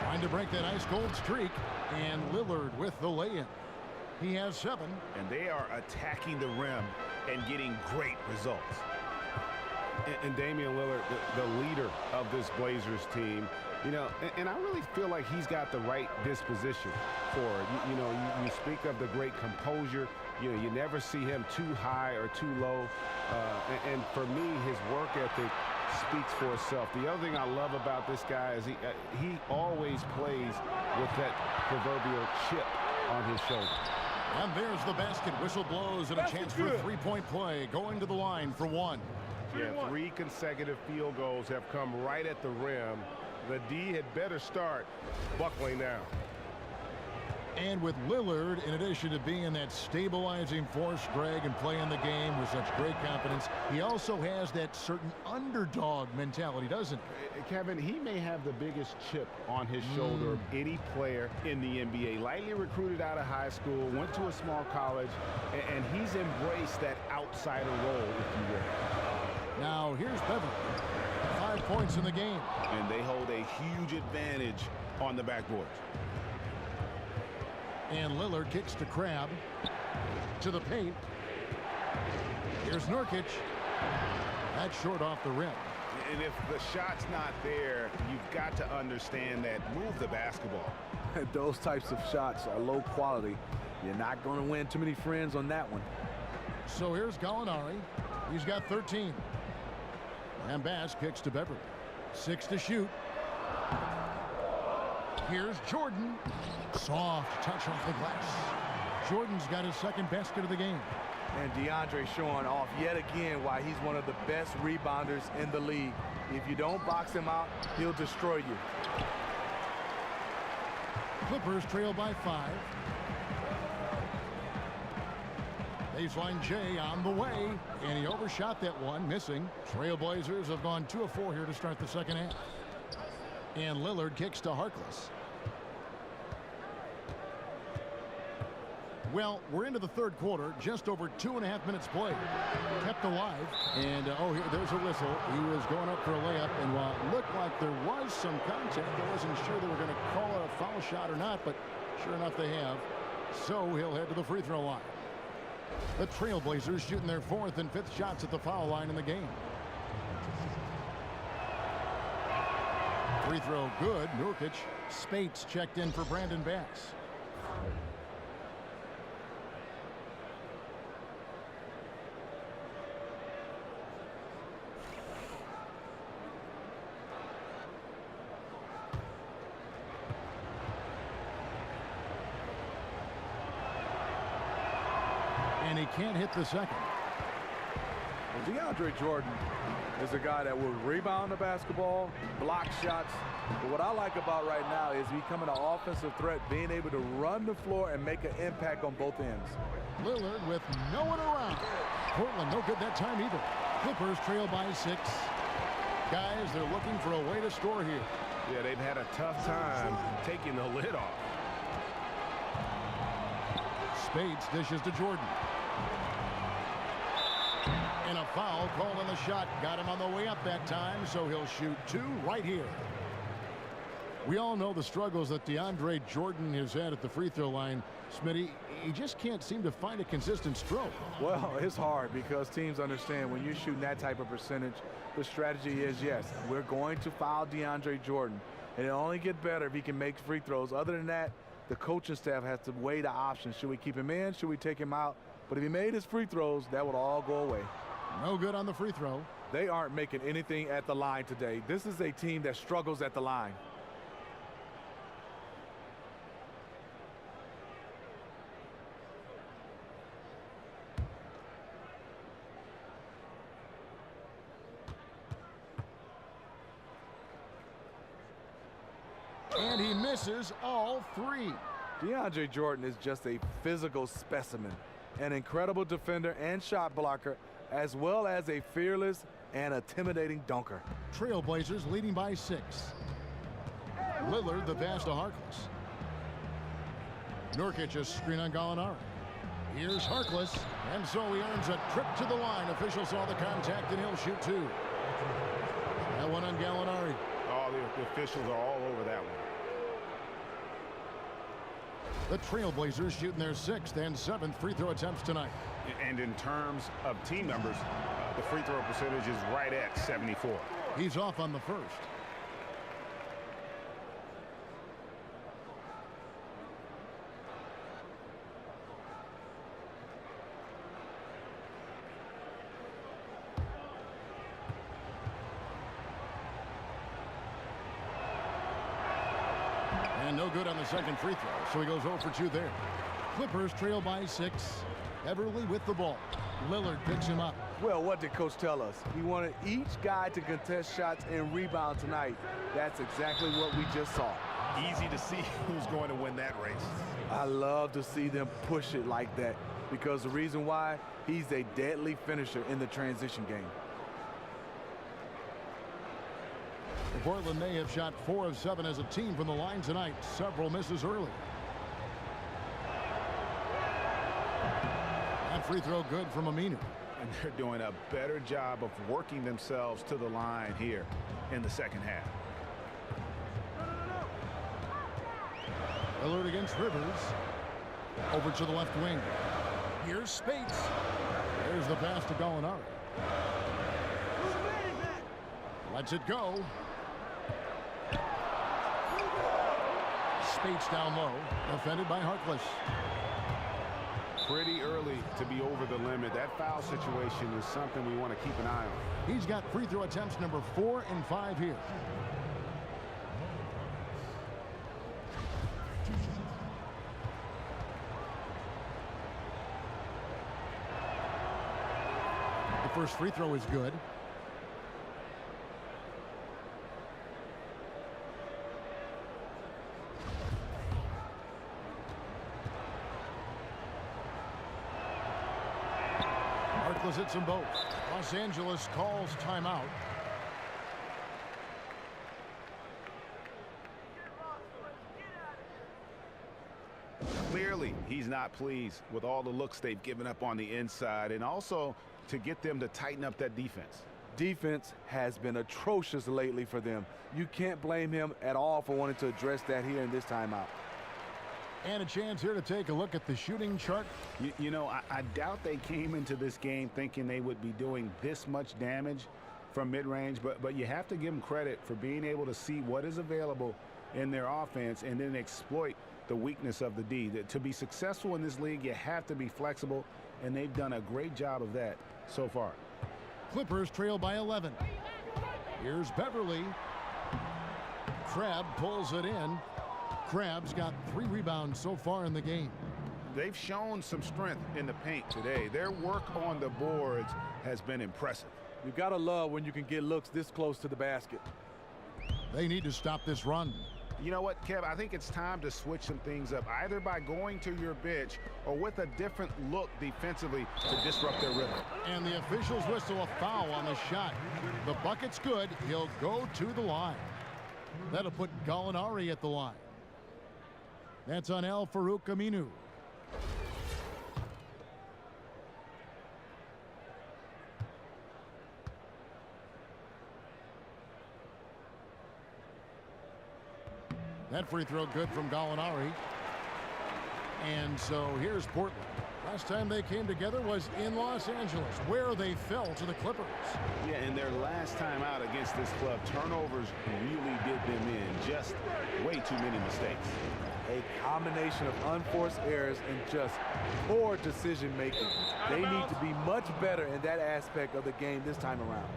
Trying to break that ice cold streak, and Lillard with the lay-in. He has 7. And they are attacking the rim and getting great results. And Damian Lillard, the leader of this Blazers team, you know, and I really feel like he's got the right disposition for it. You know, you speak of the great composure. You know, you never see him too high or too low. And for me, his work ethic speaks for itself. The other thing I love about this guy is he always plays with that proverbial chip on his shoulder. And there's the basket. Whistle blows and a chance for a three-point play. Going to the line for 1. Yeah, 3 consecutive field goals have come right at the rim. The D had better start buckling down. And with Lillard, in addition to being that stabilizing force, Greg, and playing the game with such great confidence, he also has that certain underdog mentality, doesn't he? Kevin, he may have the biggest chip on his shoulder of any player in the NBA. Lightly recruited out of high school, went to a small college, and he's embraced that outsider role, if you will. Now, here's Beverly. 5 points in the game. And they hold a huge advantage on the backboard. And Lillard kicks to Crab. To the paint. Here's Nurkic. That's short off the rim. And if the shot's not there, you've got to understand that. Move the basketball. Those types of shots are low quality. You're not going to win too many friends on that one. So here's Gallinari. He's got 13. And Bass kicks to Beverly. 6 to shoot. Here's Jordan. Soft touch off the glass. Jordan's got his second basket of the game. And DeAndre showing off yet again why he's one of the best rebounders in the league. If you don't box him out, he'll destroy you. Clippers trail by 5. Baseline J on the way, and he overshot that one, missing. Trailblazers have gone 2 of 4 here to start the second half. And Lillard kicks to Harkless. Well, we're into the third quarter, just over 2.5 minutes played. Kept alive, and there's a whistle. He was going up for a layup, and while it looked like there was some contact, I wasn't sure they were going to call it a foul shot or not, but sure enough they have. So he'll head to the free throw line. The Trailblazers shooting their 4th and 5th shots at the foul line in the game. Free throw good. Nurkic. Spates checked in for Brandon Bass. And he can't hit the second. Well, DeAndre Jordan is a guy that will rebound the basketball, block shots. But what I like about right now is becoming an offensive threat, being able to run the floor and make an impact on both ends. Lillard with no one around. Portland no good that time either. Clippers trail by 6. Guys, they're looking for a way to score here. Yeah, they've had a tough time taking the lid off. Spades dishes to Jordan. And a foul called on the shot. Got him on the way up that time, so he'll shoot 2 right here. We all know the struggles that DeAndre Jordan has had at the free throw line. Smitty, he just can't seem to find a consistent stroke. Well, it's hard because teams understand when you're shooting that type of percentage, the strategy is, yes, we're going to foul DeAndre Jordan. And it'll only get better if he can make free throws. Other than that, the coaching staff has to weigh the options. Should we keep him in? Should we take him out? But if he made his free throws, that would all go away. No good on the free throw. They aren't making anything at the line today. This is a team that struggles at the line. And he misses all 3. DeAndre Jordan is just a physical specimen. an incredible defender and shot blocker, as well as a fearless and intimidating dunker. Trailblazers leading by 6. Lillard the pass to Harkless. Nurkic a screen on Gallinari. Here's Harkless, and so he earns a trip to the line. Official saw the contact, and he'll shoot 2. That one on Gallinari. Oh, the officials are all over that one. The Trailblazers shooting their 6th and 7th free throw attempts tonight. And in terms of team numbers, the free throw percentage is right at 74. He's off on the first. And no good on the second free throw, so he goes 0 for 2 there. Clippers trail by 6. Everly with the ball. Lillard picks him up. Well, what did Coach tell us? He wanted each guy to contest shots and rebound tonight. That's exactly what we just saw. Easy to see who's going to win that race. I love to see them push it like that, because the reason why, he's a deadly finisher in the transition game. Portland may have shot 4 of 7 as a team from the line tonight. Several misses early. That free throw good from Aminu. And they're doing a better job of working themselves to the line here in the second half. Lillard against Rivers. Over to the left wing. Here's Spates. There's the pass to Gallinari. Lets it go. Spates down low. Defended by Harkless. Pretty early to be over the limit. That foul situation is something we want to keep an eye on. He's got free throw attempts number 4 and 5 here. The first free throw is good. Harkless hits them both. Los Angeles calls timeout. Clearly, he's not pleased with all the looks they've given up on the inside, and also to get them to tighten up that defense. Defense has been atrocious lately for them. You can't blame him at all for wanting to address that here in this timeout. And a chance here to take a look at the shooting chart. You know, I doubt they came into this game thinking they would be doing this much damage from mid-range, but you have to give them credit for being able to see what is available in their offense and then exploit the weakness of the D. To be successful in this league, you have to be flexible, and they've done a great job of that so far. Clippers trail by 11. Here's Beverly. Crabbe pulls it in. Crabbe's got 3 rebounds so far in the game. They've shown some strength in the paint today. Their work on the boards has been impressive. You gotta love when you can get looks this close to the basket. They need to stop this run. You know what, Kev? I think it's time to switch some things up, either by going to your bench or with a different look defensively to disrupt their rhythm. And the officials whistle a foul on the shot. The bucket's good. He'll go to the line. That'll put Gallinari at the line. That's on Al-Farouq Aminu. That free throw good from Gallinari. And so here's Portland. Last time they came together was in Los Angeles, where they fell to the Clippers. Yeah, and their last time out against this club, turnovers really did them in. Just way too many mistakes. A combination of unforced errors and just poor decision making. They need to be much better in that aspect of the game this time around.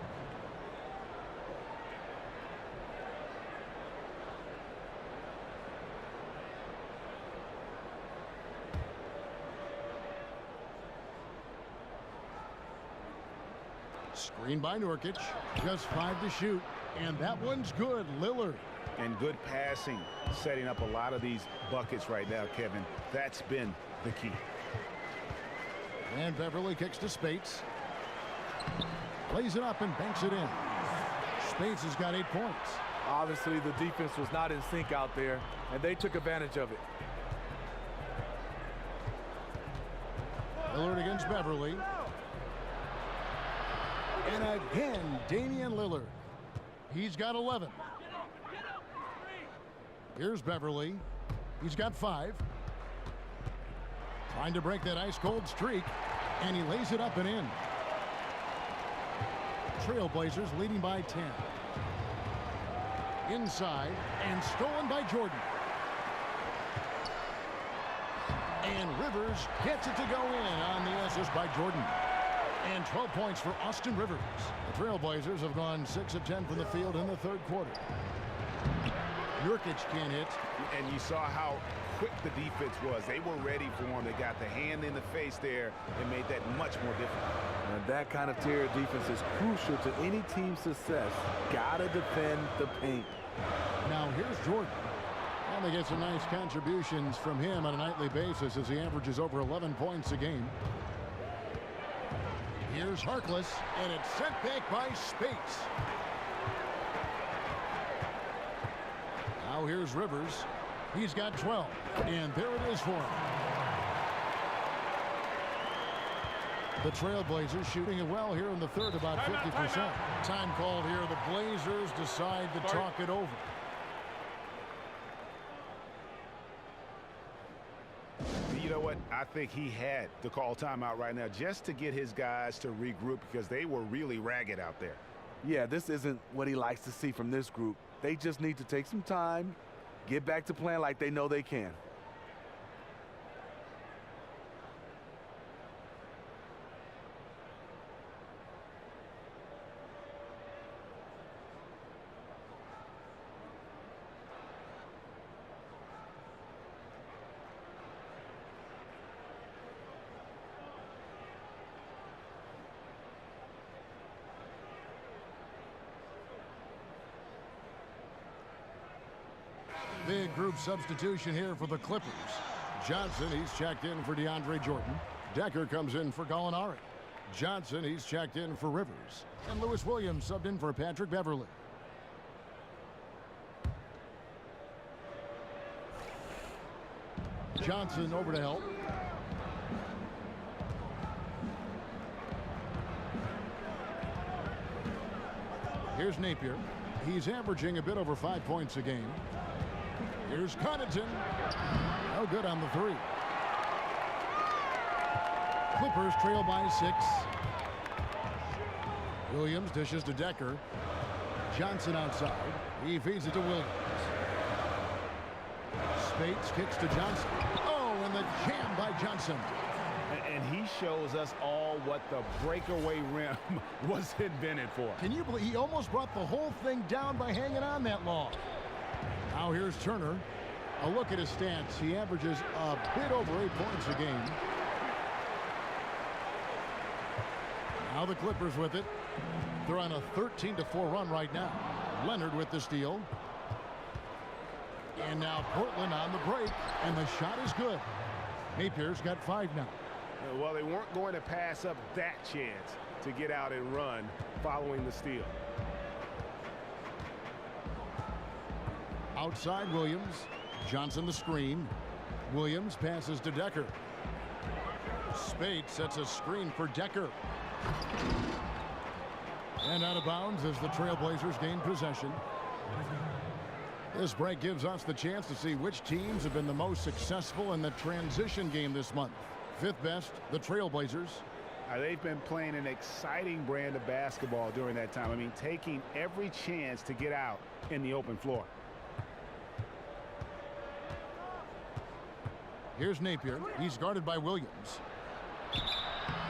Screen by Nurkic. Just 5 to shoot. And that one's good. Lillard. And good passing, setting up a lot of these buckets right now, Kevin. That's been the key. And Beverly kicks to Spates. Plays it up and banks it in. Spates has got 8 points. Obviously, the defense was not in sync out there, and they took advantage of it. Lillard against Beverly. And again, Damian Lillard. He's got 11. Here's Beverly. He's got 5. Trying to break that ice-cold streak, and he lays it up and in. Trailblazers leading by 10. Inside, and stolen by Jordan. And Rivers gets it to go in on the assist by Jordan. And 12 points for Austin Rivers. The Trailblazers have gone 6 of 10 from the field in the third quarter. Nurkic can't hit. And you saw how quick the defense was. They were ready for him. They got the hand in the face there and made that much more difficult. And that kind of tier defense is crucial to any team's success. Gotta defend the paint. Now here's Jordan. And they get some nice contributions from him on a nightly basis as he averages over 11 points a game. Here's Harkless, and it's sent back by Spates. Now here's Rivers. He's got 12, and there it is for him. The Trailblazers shooting it well here in the third, about 50%. Time called here. The Blazers decide to talk it over. You know what? I think he had to call timeout right now just to get his guys to regroup because they were really ragged out there. Yeah, this isn't what he likes to see from this group. They just need to take some time, get back to playing like they know they can. Big group substitution here for the Clippers. Johnson, he's checked in for DeAndre Jordan. Decker comes in for Gallinari. Johnson, he's checked in for Rivers. And Lewis Williams subbed in for Patrick Beverly. Johnson over to help. Here's Napier. He's averaging a bit over 5 points a game. Here's Connaughton. No good on the 3. Clippers trail by 6. Williams dishes to Decker. Johnson outside. He feeds it to Williams. Spates kicks to Johnson. Oh, and the jam by Johnson. And he shows us all what the breakaway rim was invented for. Can you believe he almost brought the whole thing down by hanging on that long? Now here's Turner. A look at his stats. He averages a bit over 8 points a game. Now the Clippers with it. They're on a 13-4 run right now. Leonard with the steal. And now Portland on the break. And the shot is good. Napier's got 5 now. Well, they weren't going to pass up that chance to get out and run following the steal. Outside Williams. Johnson the screen. Williams passes to Decker. Spade sets a screen for Decker. And out of bounds as the Trailblazers gain possession. This break gives us the chance to see which teams have been the most successful in the transition game this month. Fifth best, the Trailblazers. They've been playing an exciting brand of basketball during that time. I mean, taking every chance to get out in the open floor. Here's Napier. He's guarded by Williams.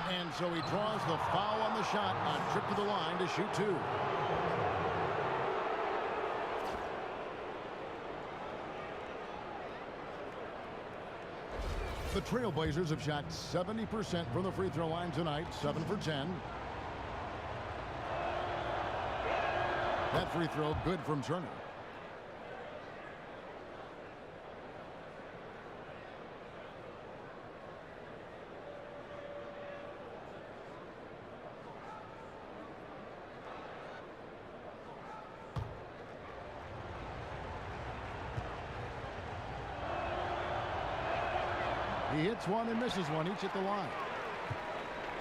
And so he draws the foul on the shot on a trip to the line to shoot 2. The Trailblazers have shot 70% from the free throw line tonight, 7 for 10. That free throw good from Turner. He hits one and misses one, each at the line.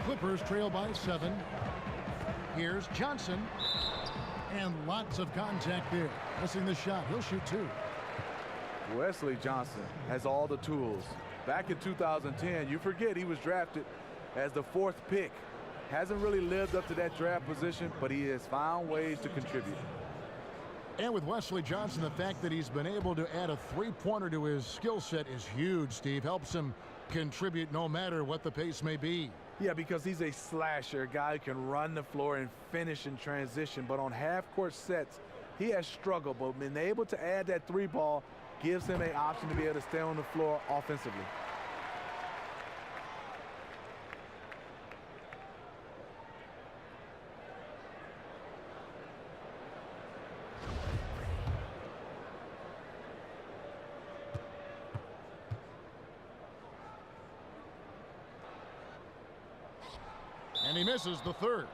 Clippers trail by 7. Here's Johnson. And lots of contact there. Missing the shot. He'll shoot 2. Wesley Johnson has all the tools. Back in 2010, you forget he was drafted as the 4th pick. Hasn't really lived up to that draft position, but he has found ways to contribute. And with Wesley Johnson, the fact that he's been able to add a 3-pointer to his skill set is huge, Steve. Helps him contribute no matter what the pace may be. Yeah, because he's a slasher, a guy who can run the floor and finish in transition. But on half-court sets, he has struggled. But being able to add that 3-ball gives him an option to be able to stay on the floor offensively. And he misses the 3rd.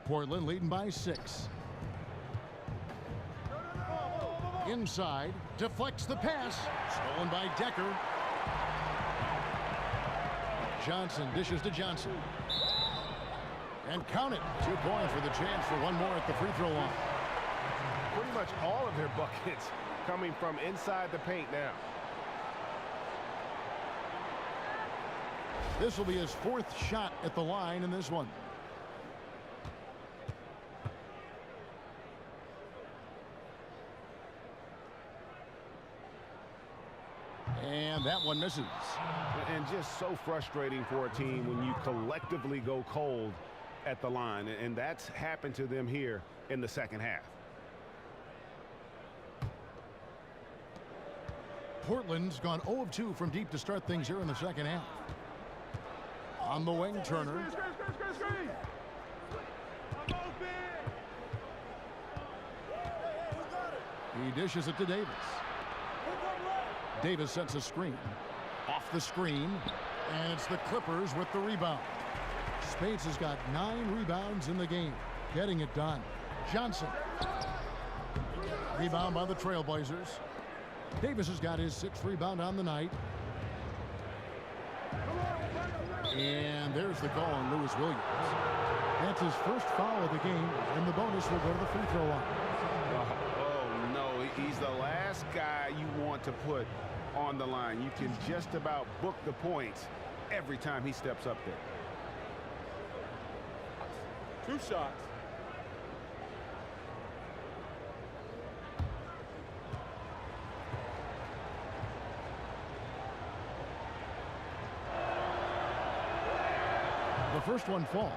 Portland leading by 6. Inside, deflects the pass. Stolen by Decker. Johnson dishes to Johnson. And count it. 2 points for the chance for one more at the free throw line. Pretty much all of their buckets coming from inside the paint now. This will be his 4th shot at the line in this one. And that one misses. And just so frustrating for a team when you collectively go cold at the line. And that's happened to them here in the second half. Portland's gone 0 of 2 from deep to start things here in the second half. On the wing, Turner. He dishes it to Davis. Davis sets a screen. Off the screen, and it's the Clippers with the rebound. Spades has got 9 rebounds in the game. Getting it done. Johnson. Rebound by the Trailblazers. Davis has got his 6th rebound on the night. And there's the call on Lewis Williams. That's his first foul of the game, and the bonus will go to the free throw line. Oh, no, he's the last guy you want to put on the line. You can just about book the points every time he steps up there. 2 shots. The first one falls.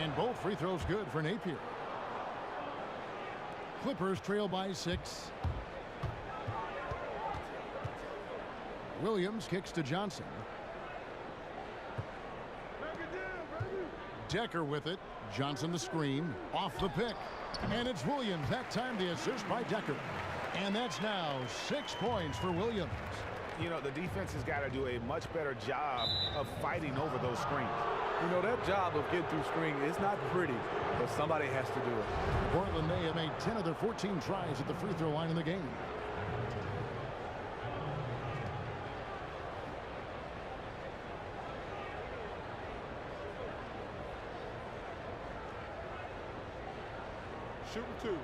And both free throws good for Napier. Clippers trail by 6. Williams kicks to Johnson. Decker with it. Johnson the screen. Off the pick. And it's Williams. That time the assist by Decker. And that's now 6 points for Williams. You know, the defense has got to do a much better job of fighting over those screens. You know, that job of getting through screen is not pretty, but somebody has to do it. Portland may have made 10 of their 14 tries at the free throw line in the game. Shooting 2.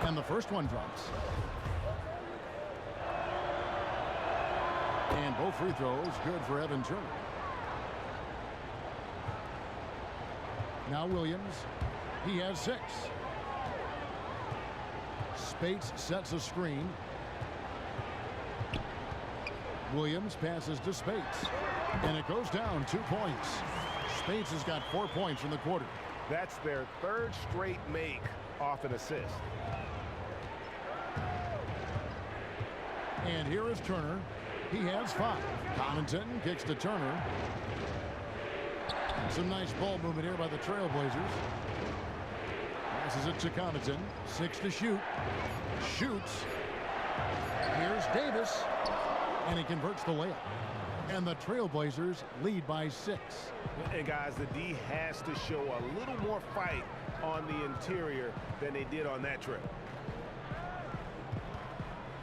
And the first one drops. And both free throws good for Evan Turner. Now Williams. He has 6. Spates sets a screen. Williams passes to Spates. And it goes down 2 points. Spates has got 4 points in the quarter. That's their 3rd straight make off an assist. And here is Turner. He has 5. Connaughton kicks to Turner. Some nice ball movement here by the Trailblazers. Passes it to Connaughton. 6 to shoot. Shoots. Here's Davis. And he converts the layup. And the Trailblazers lead by 6. And guys, the D has to show a little more fight on the interior than they did on that trip.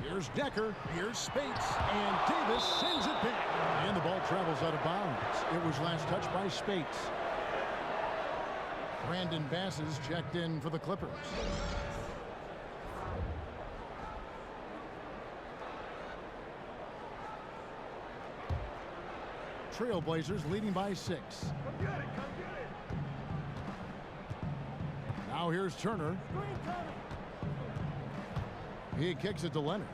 Here's Decker. Here's Spates. And Davis sends it back. And the ball travels out of bounds. It was last touched by Spates. Brandon Bass is checked in for the Clippers. Trailblazers leading by 6. Now here's Turner. He kicks it to Leonard.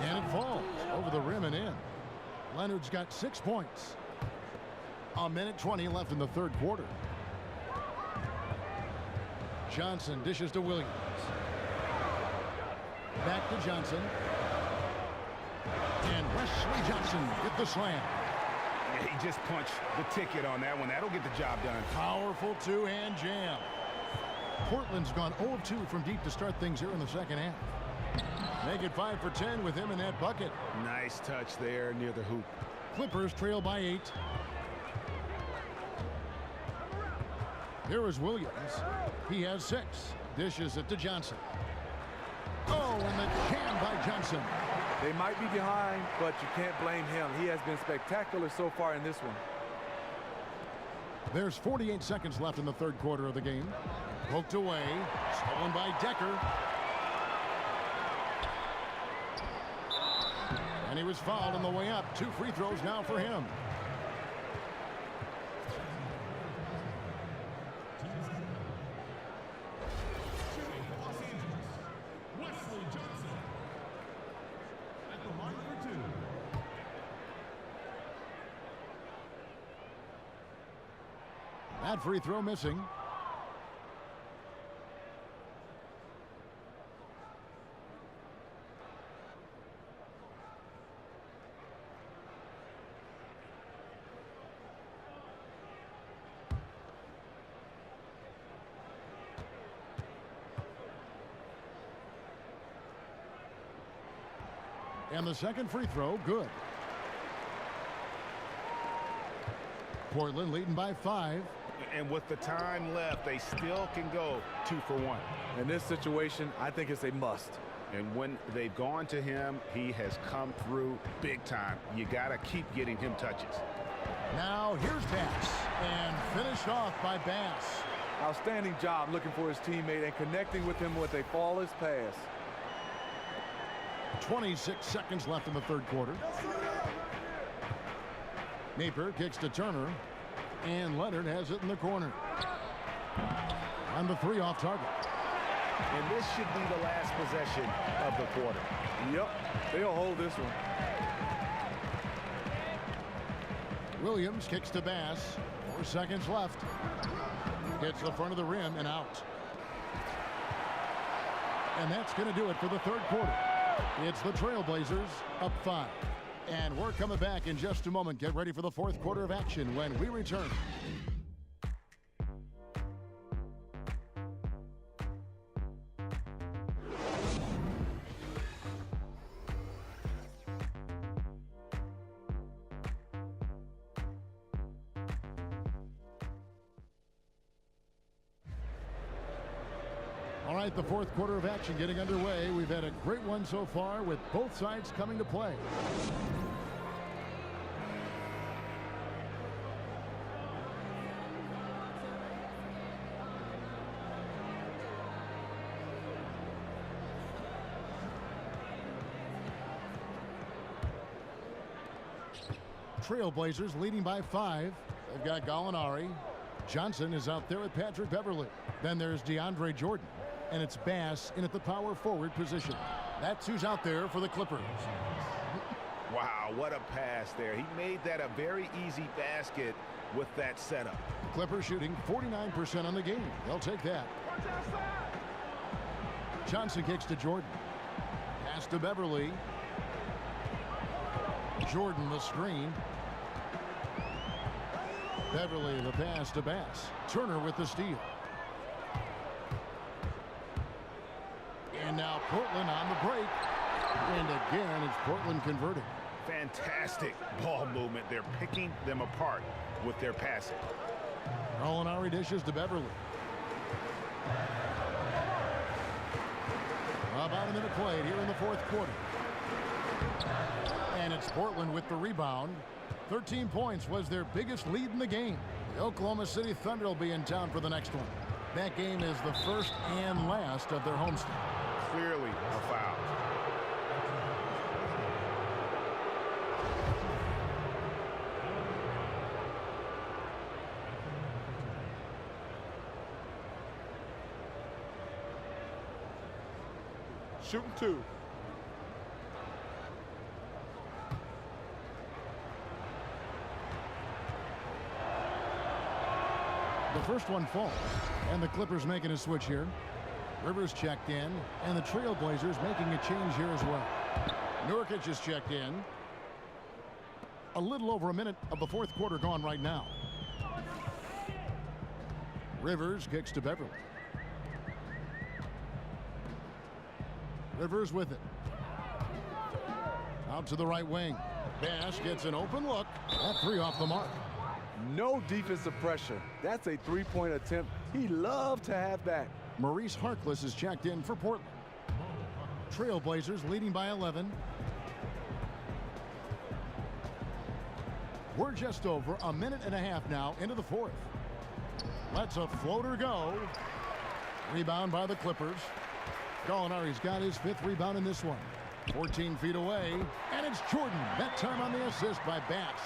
And it falls over the rim and in. Leonard's got 6 points. 1:20 left in the third quarter. Johnson dishes to Williams. Back to Johnson. And Wesley Johnson get the slam. Yeah, he just punched the ticket on that one. That'll get the job done. Powerful two-hand jam. Portland's gone 0 of 2 from deep to start things here in the second half. Make it 5 for 10 with him in that bucket. Nice touch there near the hoop. Clippers trail by 8. Here is Williams. He has 6. Dishes it to Johnson. Oh, and the jam by Johnson. They might be behind, but you can't blame him. He has been spectacular so far in this one. There's 48 seconds left in the third quarter of the game. Poked away. Stolen by Decker. And he was fouled on the way up. 2 free throws now for him. That free throw missing. And the second free throw, good. Portland leading by 5. And with the time left, they still can go 2 for 1. In this situation, I think it's a must. And when they've gone to him, he has come through big time. You got to keep getting him touches. Now here's Bass. And finished off by Bass. Outstanding job looking for his teammate and connecting with him with a flawless pass. 26 seconds left in the third quarter. Napier kicks to Turner. And Leonard has it in the corner. And the 3 off target. And this should be the last possession of the quarter. Yep, they'll hold this one. Williams kicks to Bass. 4 seconds left. Hits the front of the rim and out. And that's going to do it for the third quarter. It's the Trailblazers up 5. And we're coming back in just a moment. Get ready for the fourth quarter of action when we return. All right, the fourth quarter of action getting underway. We've had a great one so far with both sides coming to play. Trailblazers leading by 5. They've got Gallinari. Johnson is out there with Patrick Beverly. Then there's DeAndre Jordan. And it's Bass in at the power forward position. That's who's out there for the Clippers. Wow, what a pass there. He made that a very easy basket with that setup. Clippers shooting 49% on the game. They'll take that. Johnson kicks to Jordan. Pass to Beverly. Jordan the screen. Beverly the pass to Bass. Turner with the steal. And now Portland on the break. And again, it's Portland converting. Fantastic ball movement. They're picking them apart with their passing. Gallinari dishes to Beverly. About a minute played here in the fourth quarter. And it's Portland with the rebound. 13 points was their biggest lead in the game. The Oklahoma City Thunder will be in town for the next one. That game is the first and last of their homestand. Clearly a foul. Shooting two. The first one falls, and the Clippers making a switch here. Rivers checked in, and the Trailblazers making a change here as well. Nurkic is checked in. A little over a minute of the fourth quarter gone right now. Rivers kicks to Beverly. Rivers with it. Out to the right wing. Bass gets an open look. That three off the mark. No defensive pressure. That's a three-point attempt. He loved to have that. Maurice Harkless is checked in for Portland. Trailblazers leading by 11. We're just over a minute and a half now into the fourth. Lets a floater go. Rebound by the Clippers. Gallinari's got his fifth rebound in this one. 14 feet away, and it's Jordan. That time on the assist by Bass.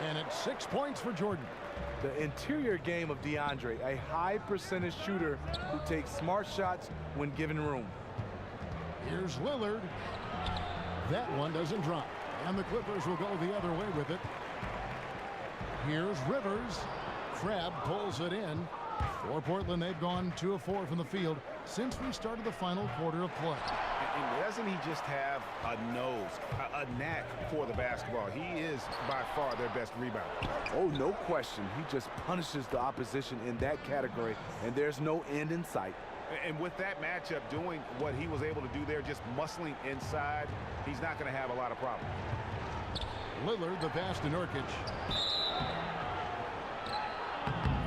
And it's 6 points for Jordan. The interior game of DeAndre, a high percentage shooter who takes smart shots when given room. Here's Lillard. That one doesn't drop, and the Clippers will go the other way with it. Here's Rivers. Crabbe pulls it in. For Portland, they've gone 2 of 4 from the field since we started the final quarter of play. And doesn't he just have a nose, a knack for the basketball? He is by far their best rebounder. Oh, no question. He just punishes the opposition in that category, and there's no end in sight. And with that matchup, doing what he was able to do there, just muscling inside, he's not going to have a lot of problems. Lillard, the pass to Nurkic.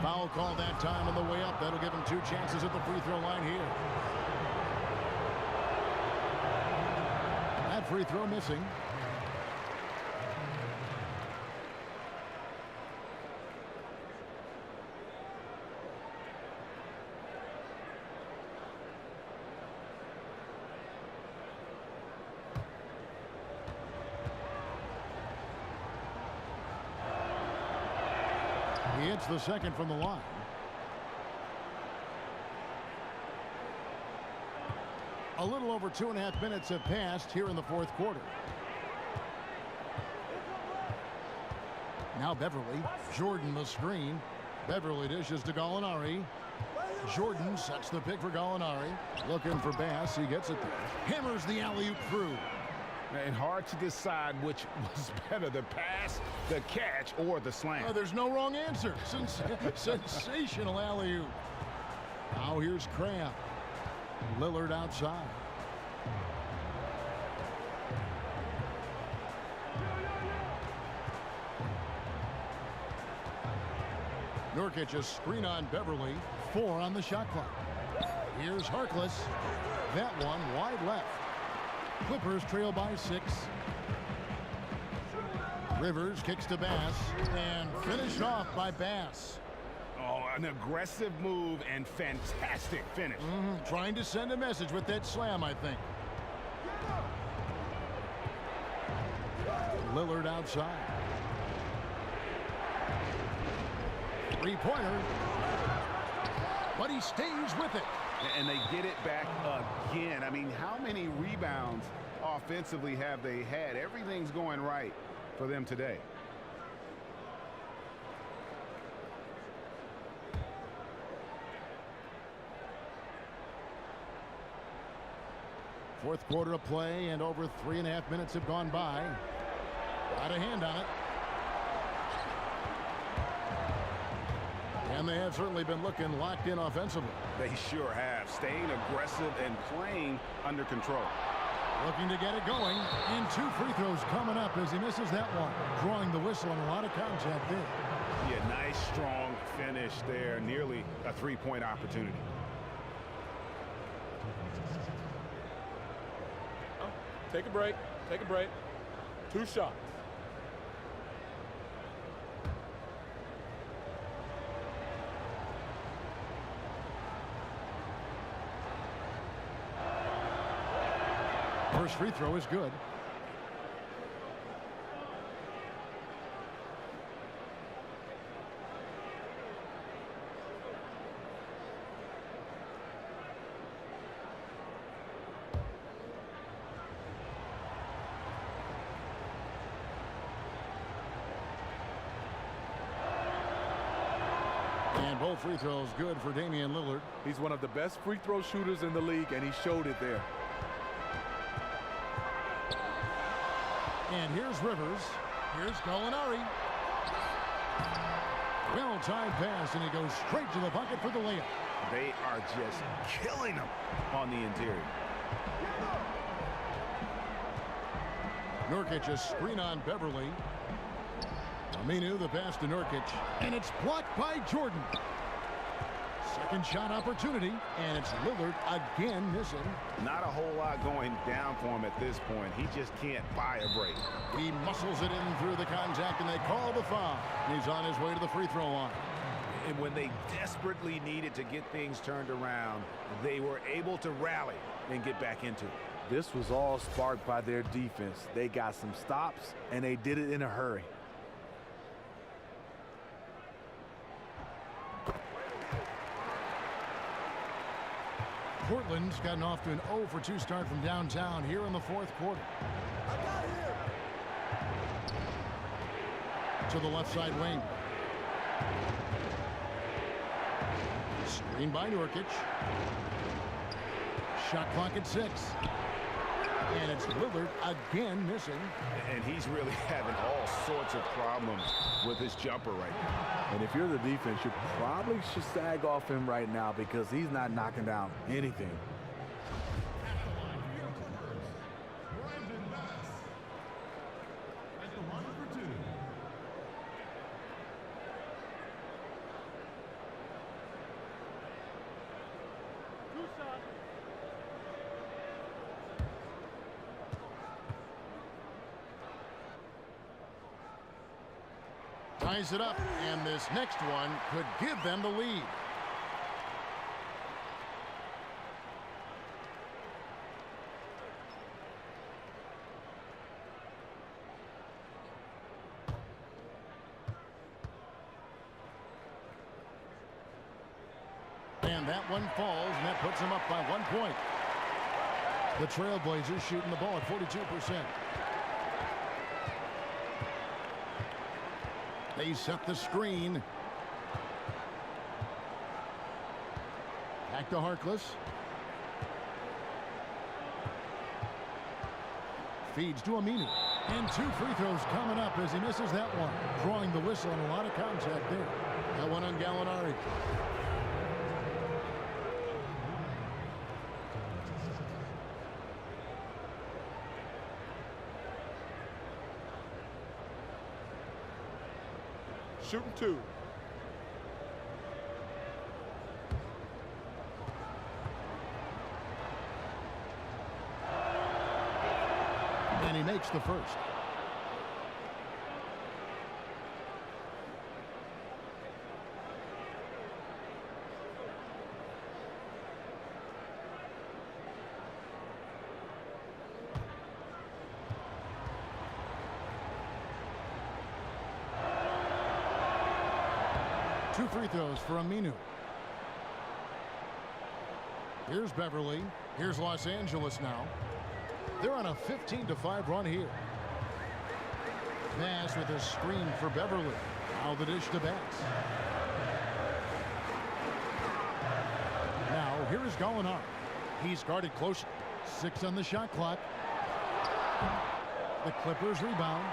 Foul call that time on the way up. That'll give him 2 chances at the free throw line here. That free throw missing. He hits the second from the line. A little over 2.5 minutes have passed here in the fourth quarter. Now Beverly. Jordan the screen. Beverly dishes to Gallinari. Jordan sets the pick for Gallinari. Looking for Bass. He gets it there. Hammers the alley-oop through. And hard to decide which was better, the pass, the catch, or the slam. There's no wrong answer. Sensational alley-oop. Now here's Crabbe. Lillard outside. Nurkic a screen on Beverly. 4 on the shot clock. Here's Harkless. That one wide left. Clippers trail by 6. Rivers kicks to Bass and finished off by Bass. Oh, an aggressive move and fantastic finish. Trying to send a message with that slam, I think. Lillard outside. Three-pointer. But he stays with it. And they get it back again. I mean, how many rebounds offensively have they had? Everything's going right for them today. Fourth quarter of play, and over 3.5 minutes have gone by. Got a hand on it. And they have certainly been looking locked in offensively. They sure have. Staying aggressive and playing under control. Looking to get it going. And 2 free throws coming up as he misses that one. Drawing the whistle and a lot of contact there. Yeah, nice, strong finish there. Nearly a 3-point opportunity. Take a break. Take a break. 2 shots. First free throw is good. And both free throws good for Damian Lillard. He's one of the best free throw shooters in the league, and he showed it there. And here's Rivers. Here's Gallinari. Well-timed pass, and he goes straight to the bucket for the layup. They are just killing them on the interior. Nurkic, a screen on Beverly. Aminu, the pass to Nurkic, and it's blocked by Jordan. Second shot opportunity, and it's Lillard again missing. Not a whole lot going down for him at this point. He just can't buy a break. He muscles it in through the contact, and they call the foul. He's on his way to the free throw line. And when they desperately needed to get things turned around, they were able to rally and get back into it. This was all sparked by their defense. They got some stops, and they did it in a hurry. Portland's gotten off to an 0-for-2 start from downtown here in the fourth quarter. To the left side wing. Screen by Nurkic. Shot clock at 6. And it's Lillard again missing. And he's really having all sorts of problems with his jumper right now. And if you're the defense, you probably should sag off him right now because he's not knocking down anything. Ties it up, and this next one could give them the lead. And that one falls, and that puts them up by 1 point. The Trailblazers shooting the ball at 42%. They set the screen. Back to Harkless. Feeds to Aminu. And 2 free throws coming up as he misses that one. Drawing the whistle and a lot of contact there. That one on Gallinari. Shooting 2. And he makes the first. Two free throws for Aminu. Here's Beverly. Here's Los Angeles now. They're on a 15-5 run here. Pass with a screen for Beverly. Now the dish to Betts. Now here is Gallinari. He's guarded close. 6 on the shot clock. The Clippers rebound.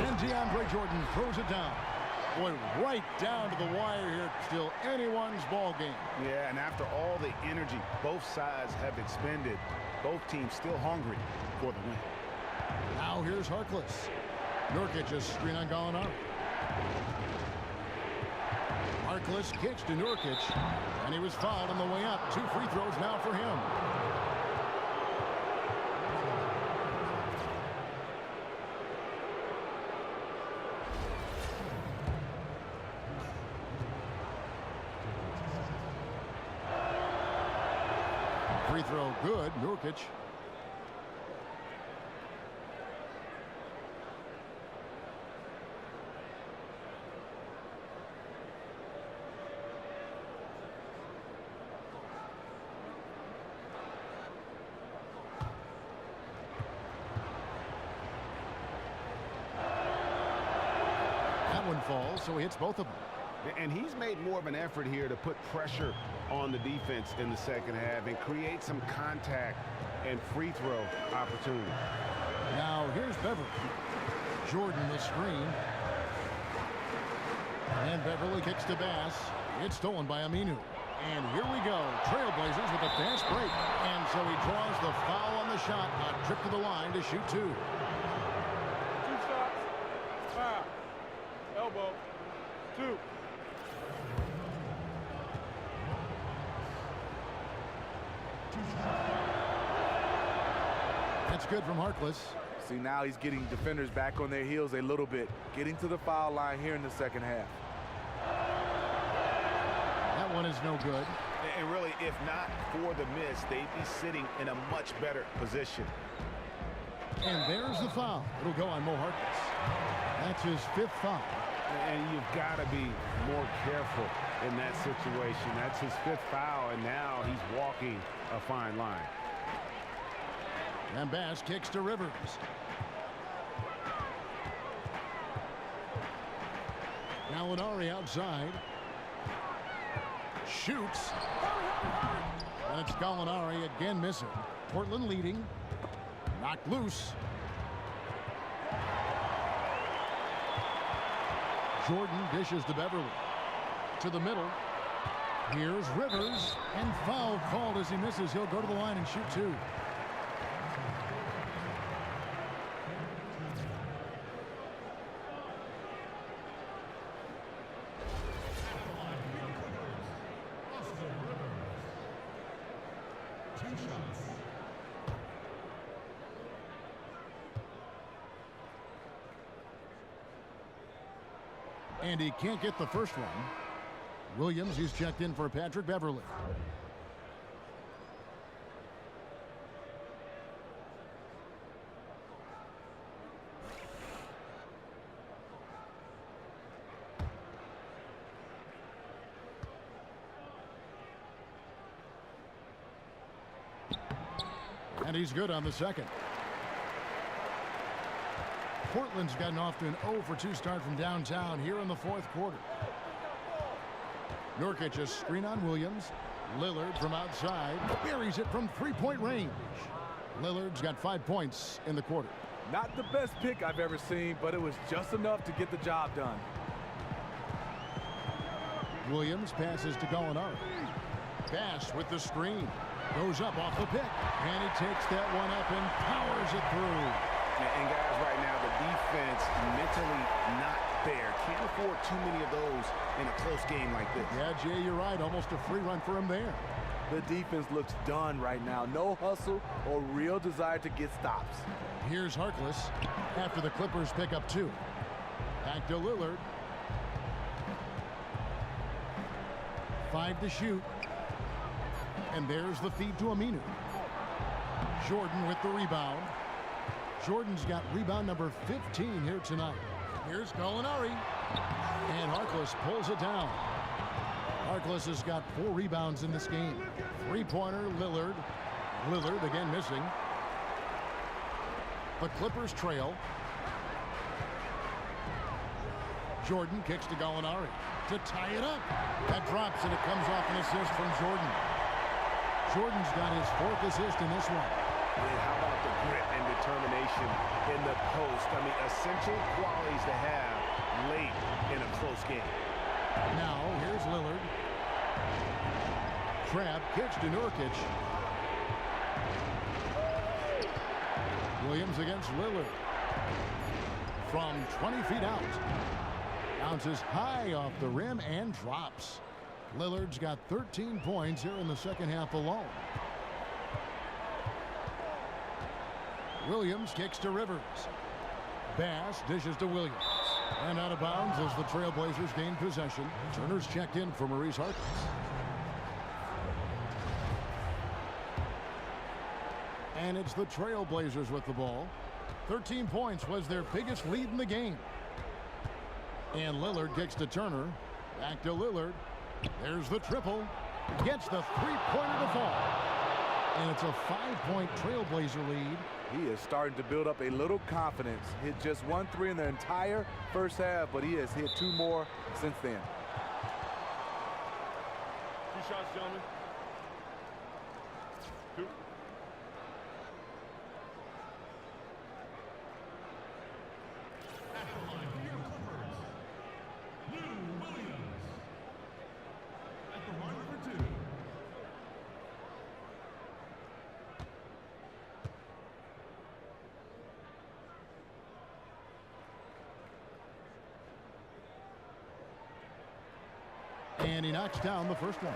And DeAndre Jordan throws it down. Boy, right down to the wire here. Still anyone's ball game. Yeah, and after all the energy both sides have expended, both teams still hungry for the win. Now here's Harkless. Nurkic just screen on Gallinari. Harkless kicks to Nurkic, and he was fouled on the way up. 2 free throws now for him. Free throw good, Nurkic. Falls, so he hits both of them. And he's made more of an effort here to put pressure on the defense in the second half and create some contact and free throw opportunity. Now here's Beverly. Jordan the screen. And Beverly kicks to Bass. It's stolen by Aminu. And here we go. Trailblazers with a fast break. And so he draws the foul on the shot. A trip to the line to shoot 2. 2 shots. Foul. Elbow. 2. That's good from Harkless. See, now he's getting defenders back on their heels a little bit, getting to the foul line here in the second half. That one is no good. And really, if not for the miss, they'd be sitting in a much better position. And there's the foul. It'll go on Mo Harkless. That's his 5th foul. And you've got to be more careful in that situation. That's his 5th foul, and now he's walking a fine line. And Bass kicks to Rivers. Gallinari outside. Shoots. And it's Gallinari again missing. Portland leading. Knocked loose. Jordan dishes to Beverly. To the middle. Here's Rivers. And foul called as he misses. He'll go to the line and shoot 2. And he can't get the first one. Williams is checked in for Patrick Beverly. And he's good on the second. Portland's gotten off to an 0-for-2 start from downtown here in the 4th quarter. Nurkic a screen on Williams. Lillard from outside buries it from 3-point range. Lillard's got 5 points in the quarter. Not the best pick I've ever seen, but it was just enough to get the job done. Williams passes to Gallinari. Bass with the screen. Goes up off the pick. And he takes that one up and powers it through. And guys, right now, the defense mentally not there. Can't afford too many of those in a close game like this. Yeah, Jay, you're right. Almost a free run for him there. The defense looks done right now. No hustle or real desire to get stops. Here's Harkless after the Clippers pick up 2. Back to Lillard. 5 to shoot. And there's the feed to Aminu. Jordan with the rebound. Jordan's got rebound number 15 here tonight. Here's Gallinari. And Harkless pulls it down. Harkless has got 4 rebounds in this game. 3-pointer, Lillard. Lillard again missing. The Clippers trail. Jordan kicks to Gallinari to tie it up. That drops and it comes off an assist from Jordan. Jordan's got his 4th assist in this one. And how about the grit and determination in the post? I mean, essential qualities to have late in a close game. Now, here's Lillard. Crab kicks to Nurkic. Williams against Lillard. From 20 feet out. Bounces high off the rim and drops. Lillard's got 13 points here in the second half alone. Williams kicks to Rivers. Bass dishes to Williams. And out of bounds as the Trailblazers gain possession. Turner's checked in for Maurice Harkless. And it's the Trailblazers with the ball. 13 points was their biggest lead in the game. And Lillard kicks to Turner. Back to Lillard. There's the triple. Gets the three-pointer to fall. And it's a 5-point Trailblazer lead. He is starting to build up a little confidence. Hit just 1 3 in the entire first half, but he has hit 2 more since then. 2 shots, gentlemen. 2. And he knocks down the first one.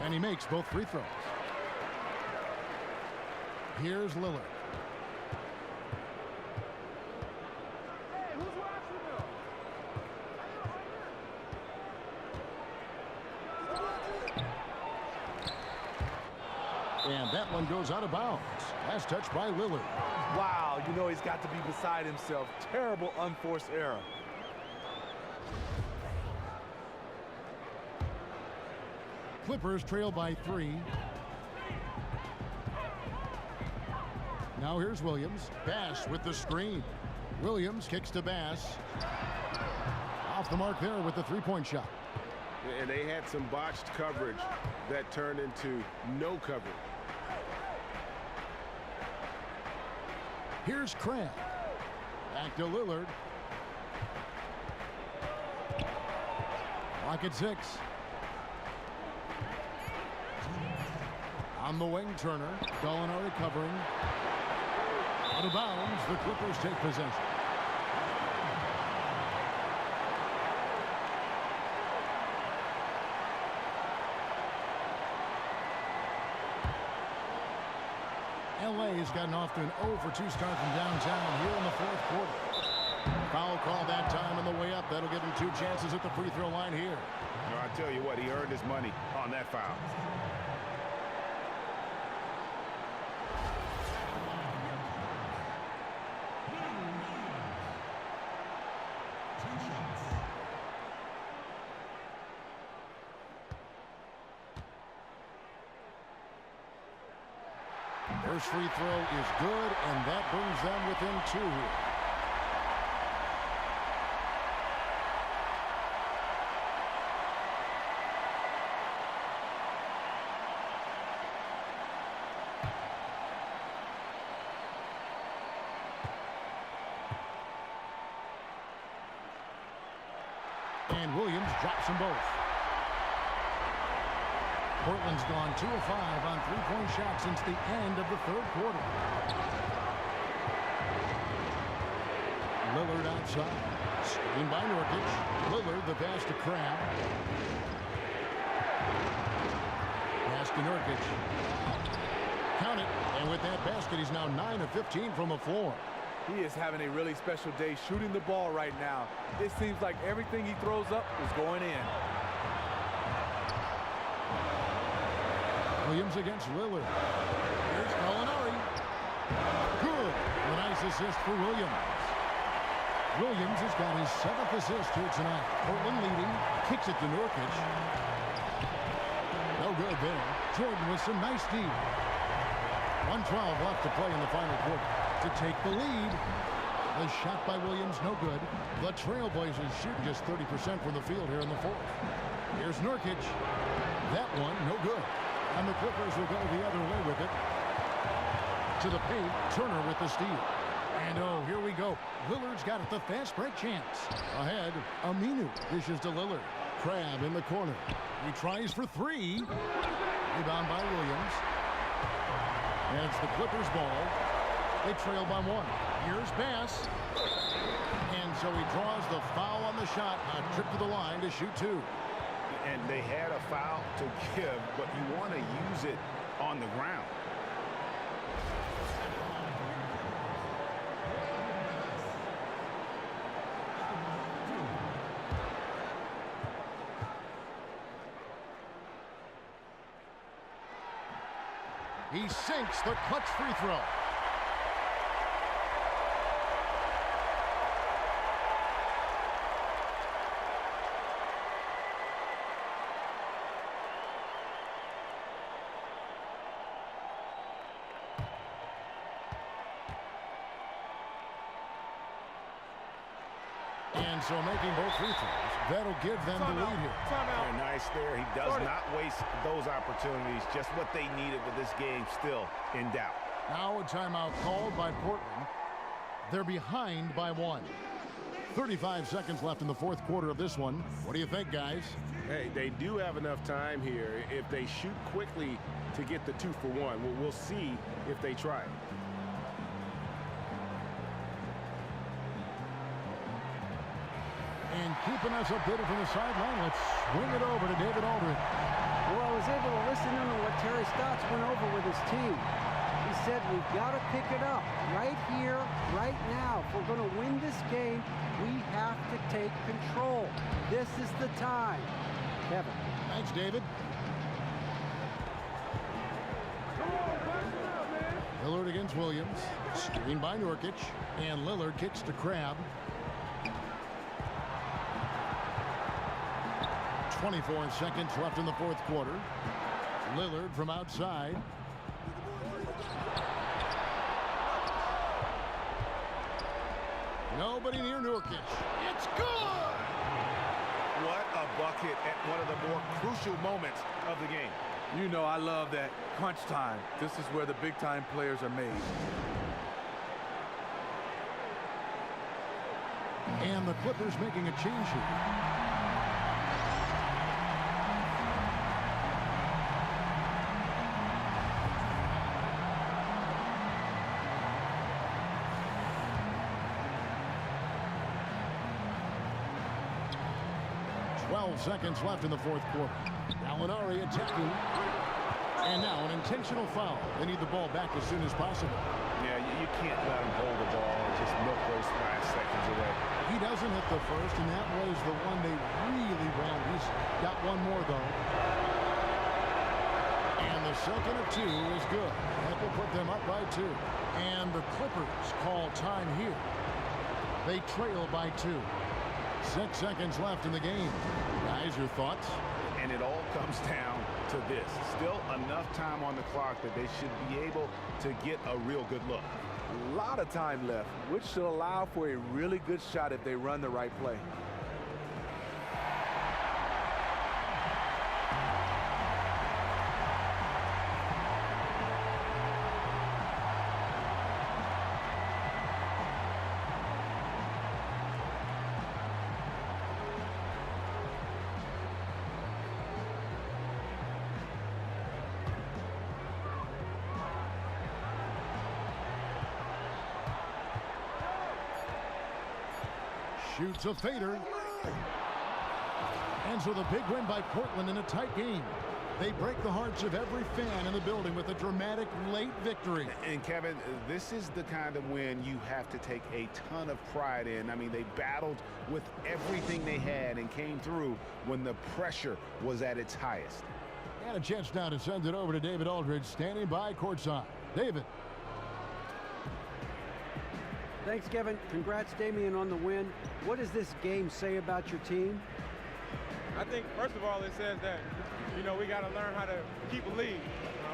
And he makes both free throws. Here's Lillard. And that one goes out of bounds. Last touch by Lillard. Wow, you know he's got to be beside himself. Terrible unforced error. Clippers trail by 3. Now here's Williams. Bass with the screen. Williams kicks to Bass. Off the mark there with the three-point shot. And they had some botched coverage that turned into no coverage. Here's Crab. Back to Lillard. Clock at 6. On the wing, Turner. Gallinari covering. Out of bounds, the Clippers take possession. LA has gotten off to an 0-for-2 start from downtown here in the fourth quarter. Foul call that time on the way up. That'll give him 2 chances at the free throw line here. No, I tell you what, he earned his money on that foul. First free throw is good, and that brings them within 2 here. And Williams drops them both. Portland's gone 2 of 5 on three-point shots since the end of the third quarter. Lillard outside. Screen by Nurkic. Lillard, the pass to Crab. Pass to Nurkic. Count it. And with that basket, he's now 9 of 15 from the floor. He is having a really special day shooting the ball right now. It seems like everything he throws up is going in. Williams against Lillard. Here's Gallinari. Good. A nice assist for Williams. Williams has got his 7th assist here tonight. Portland leading. Kicks it to Nurkic. No good there. Jordan with some nice D. 1:12 left to play in the final quarter. To take the lead. The shot by Williams, no good. The Trailblazers shoot just 30% from the field here in the fourth. Here's Nurkic. That one, no good. And the Clippers will go the other way with it. To the paint, Turner with the steal. And oh, here we go. Lillard's got it, the fast break chance. Ahead, Aminu dishes to Lillard. Crabbe in the corner. He tries for three. Rebound by Williams. And it's the Clippers' ball. They trail by one. Here's Bass. And so he draws the foul on the shot. A trip to the line to shoot two. And they had a foul to give, but you want to use it on the ground. He sinks the clutch free throw. And so making both free throws, that'll give them the lead here. Very nice there. He does not waste those opportunities. Just what they needed with this game still in doubt. Now a timeout called by Portland. They're behind by one. 35 seconds left in the fourth quarter of this one. What do you think, guys? Hey, they do have enough time here. If they shoot quickly to get the 2-for-1, we'll see if they try it. And keeping us updated from the sideline, let's swing it over to David Aldridge. Well, I was able to listen in on what Terry Stotts went over with his team. He said we've got to pick it up right here, right now. If we're going to win this game, we have to take control. This is the time. Kevin. Thanks, David. Lillard against Williams. Screen by Nurkic. And Lillard kicks to Crabbe. 24 seconds left in the fourth quarter. Lillard from outside. Nobody near Nurkic. It's good! What a bucket at one of the more crucial moments of the game. You know I love that crunch time. This is where the big-time players are made. And the Clippers making a change here. 12 seconds left in the fourth quarter. Gallinari attacking. And now an intentional foul. They need the ball back as soon as possible. Yeah, you can't let him hold the ball and just milk those 5 seconds away. He doesn't hit the first, and that was the one they really wanted. He's got one more, though. And the second of two is good. That will put them up by 2. And the Clippers call time here. They trail by 2. 6 seconds left in the game. Guys, your thoughts? And it all comes down to this. Still enough time on the clock that they should be able to get a real good look. A lot of time left, which should allow for a really good shot if they run the right play. Shoots a fader. And so the big win by Portland in a tight game. They break the hearts of every fan in the building with a dramatic late victory. And Kevin, this is the kind of win you have to take a ton of pride in. I mean, they battled with everything they had and came through when the pressure was at its highest. And a chance now to send it over to David Aldridge, standing by courtside. David. Thanks, Kevin. Congrats, Damian, on the win. What does this game say about your team? I think, first of all, it says that, we got to learn how to keep a lead.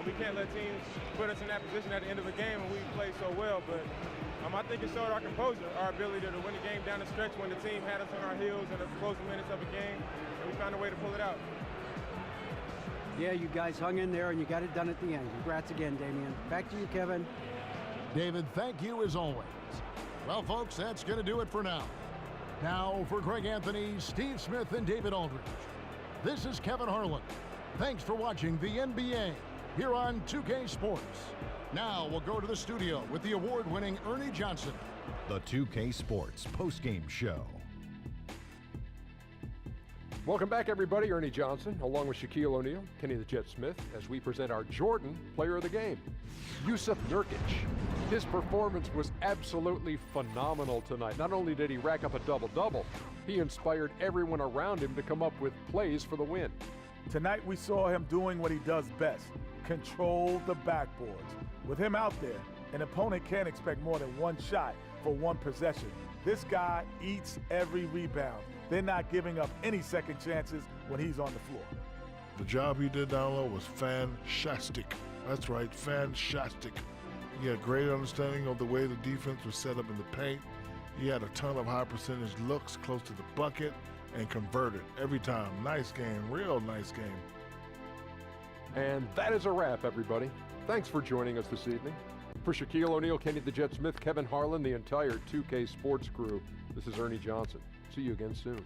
We can't let teams put us in that position at the end of a game when we play so well. But I think it showed our composure, our ability to win the game down the stretch when the team had us on our heels in the closing minutes of a game, and we found a way to pull it out. Yeah, you guys hung in there, and you got it done at the end. Congrats again, Damian. Back to you, Kevin. David, thank you as always. Well, folks, that's going to do it for now. Now, for Greg Anthony, Steve Smith, and David Aldridge, this is Kevin Harlan. Thanks for watching the NBA here on 2K Sports. Now, we'll go to the studio with the award-winning Ernie Johnson. The 2K Sports postgame show. Welcome back, everybody. Ernie Johnson, along with Shaquille O'Neal, Kenny the Jet Smith, as we present our Jordan Player of the Game, Yusuf Nurkic. His performance was absolutely phenomenal tonight. Not only did he rack up a double-double, he inspired everyone around him to come up with plays for the win. Tonight we saw him doing what he does best, control the backboards. With him out there, an opponent can't expect more than one shot for one possession. This guy eats every rebound. They're not giving up any second chances when he's on the floor. The job he did down low was fantastic. That's right, fantastic. He had great understanding of the way the defense was set up in the paint. He had a ton of high percentage looks close to the bucket and converted every time. Nice game, real nice game. And that is a wrap, everybody. Thanks for joining us this evening. For Shaquille O'Neal, Kenny the Jet Smith, Kevin Harlan, the entire 2K Sports crew, this is Ernie Johnson. See you again soon.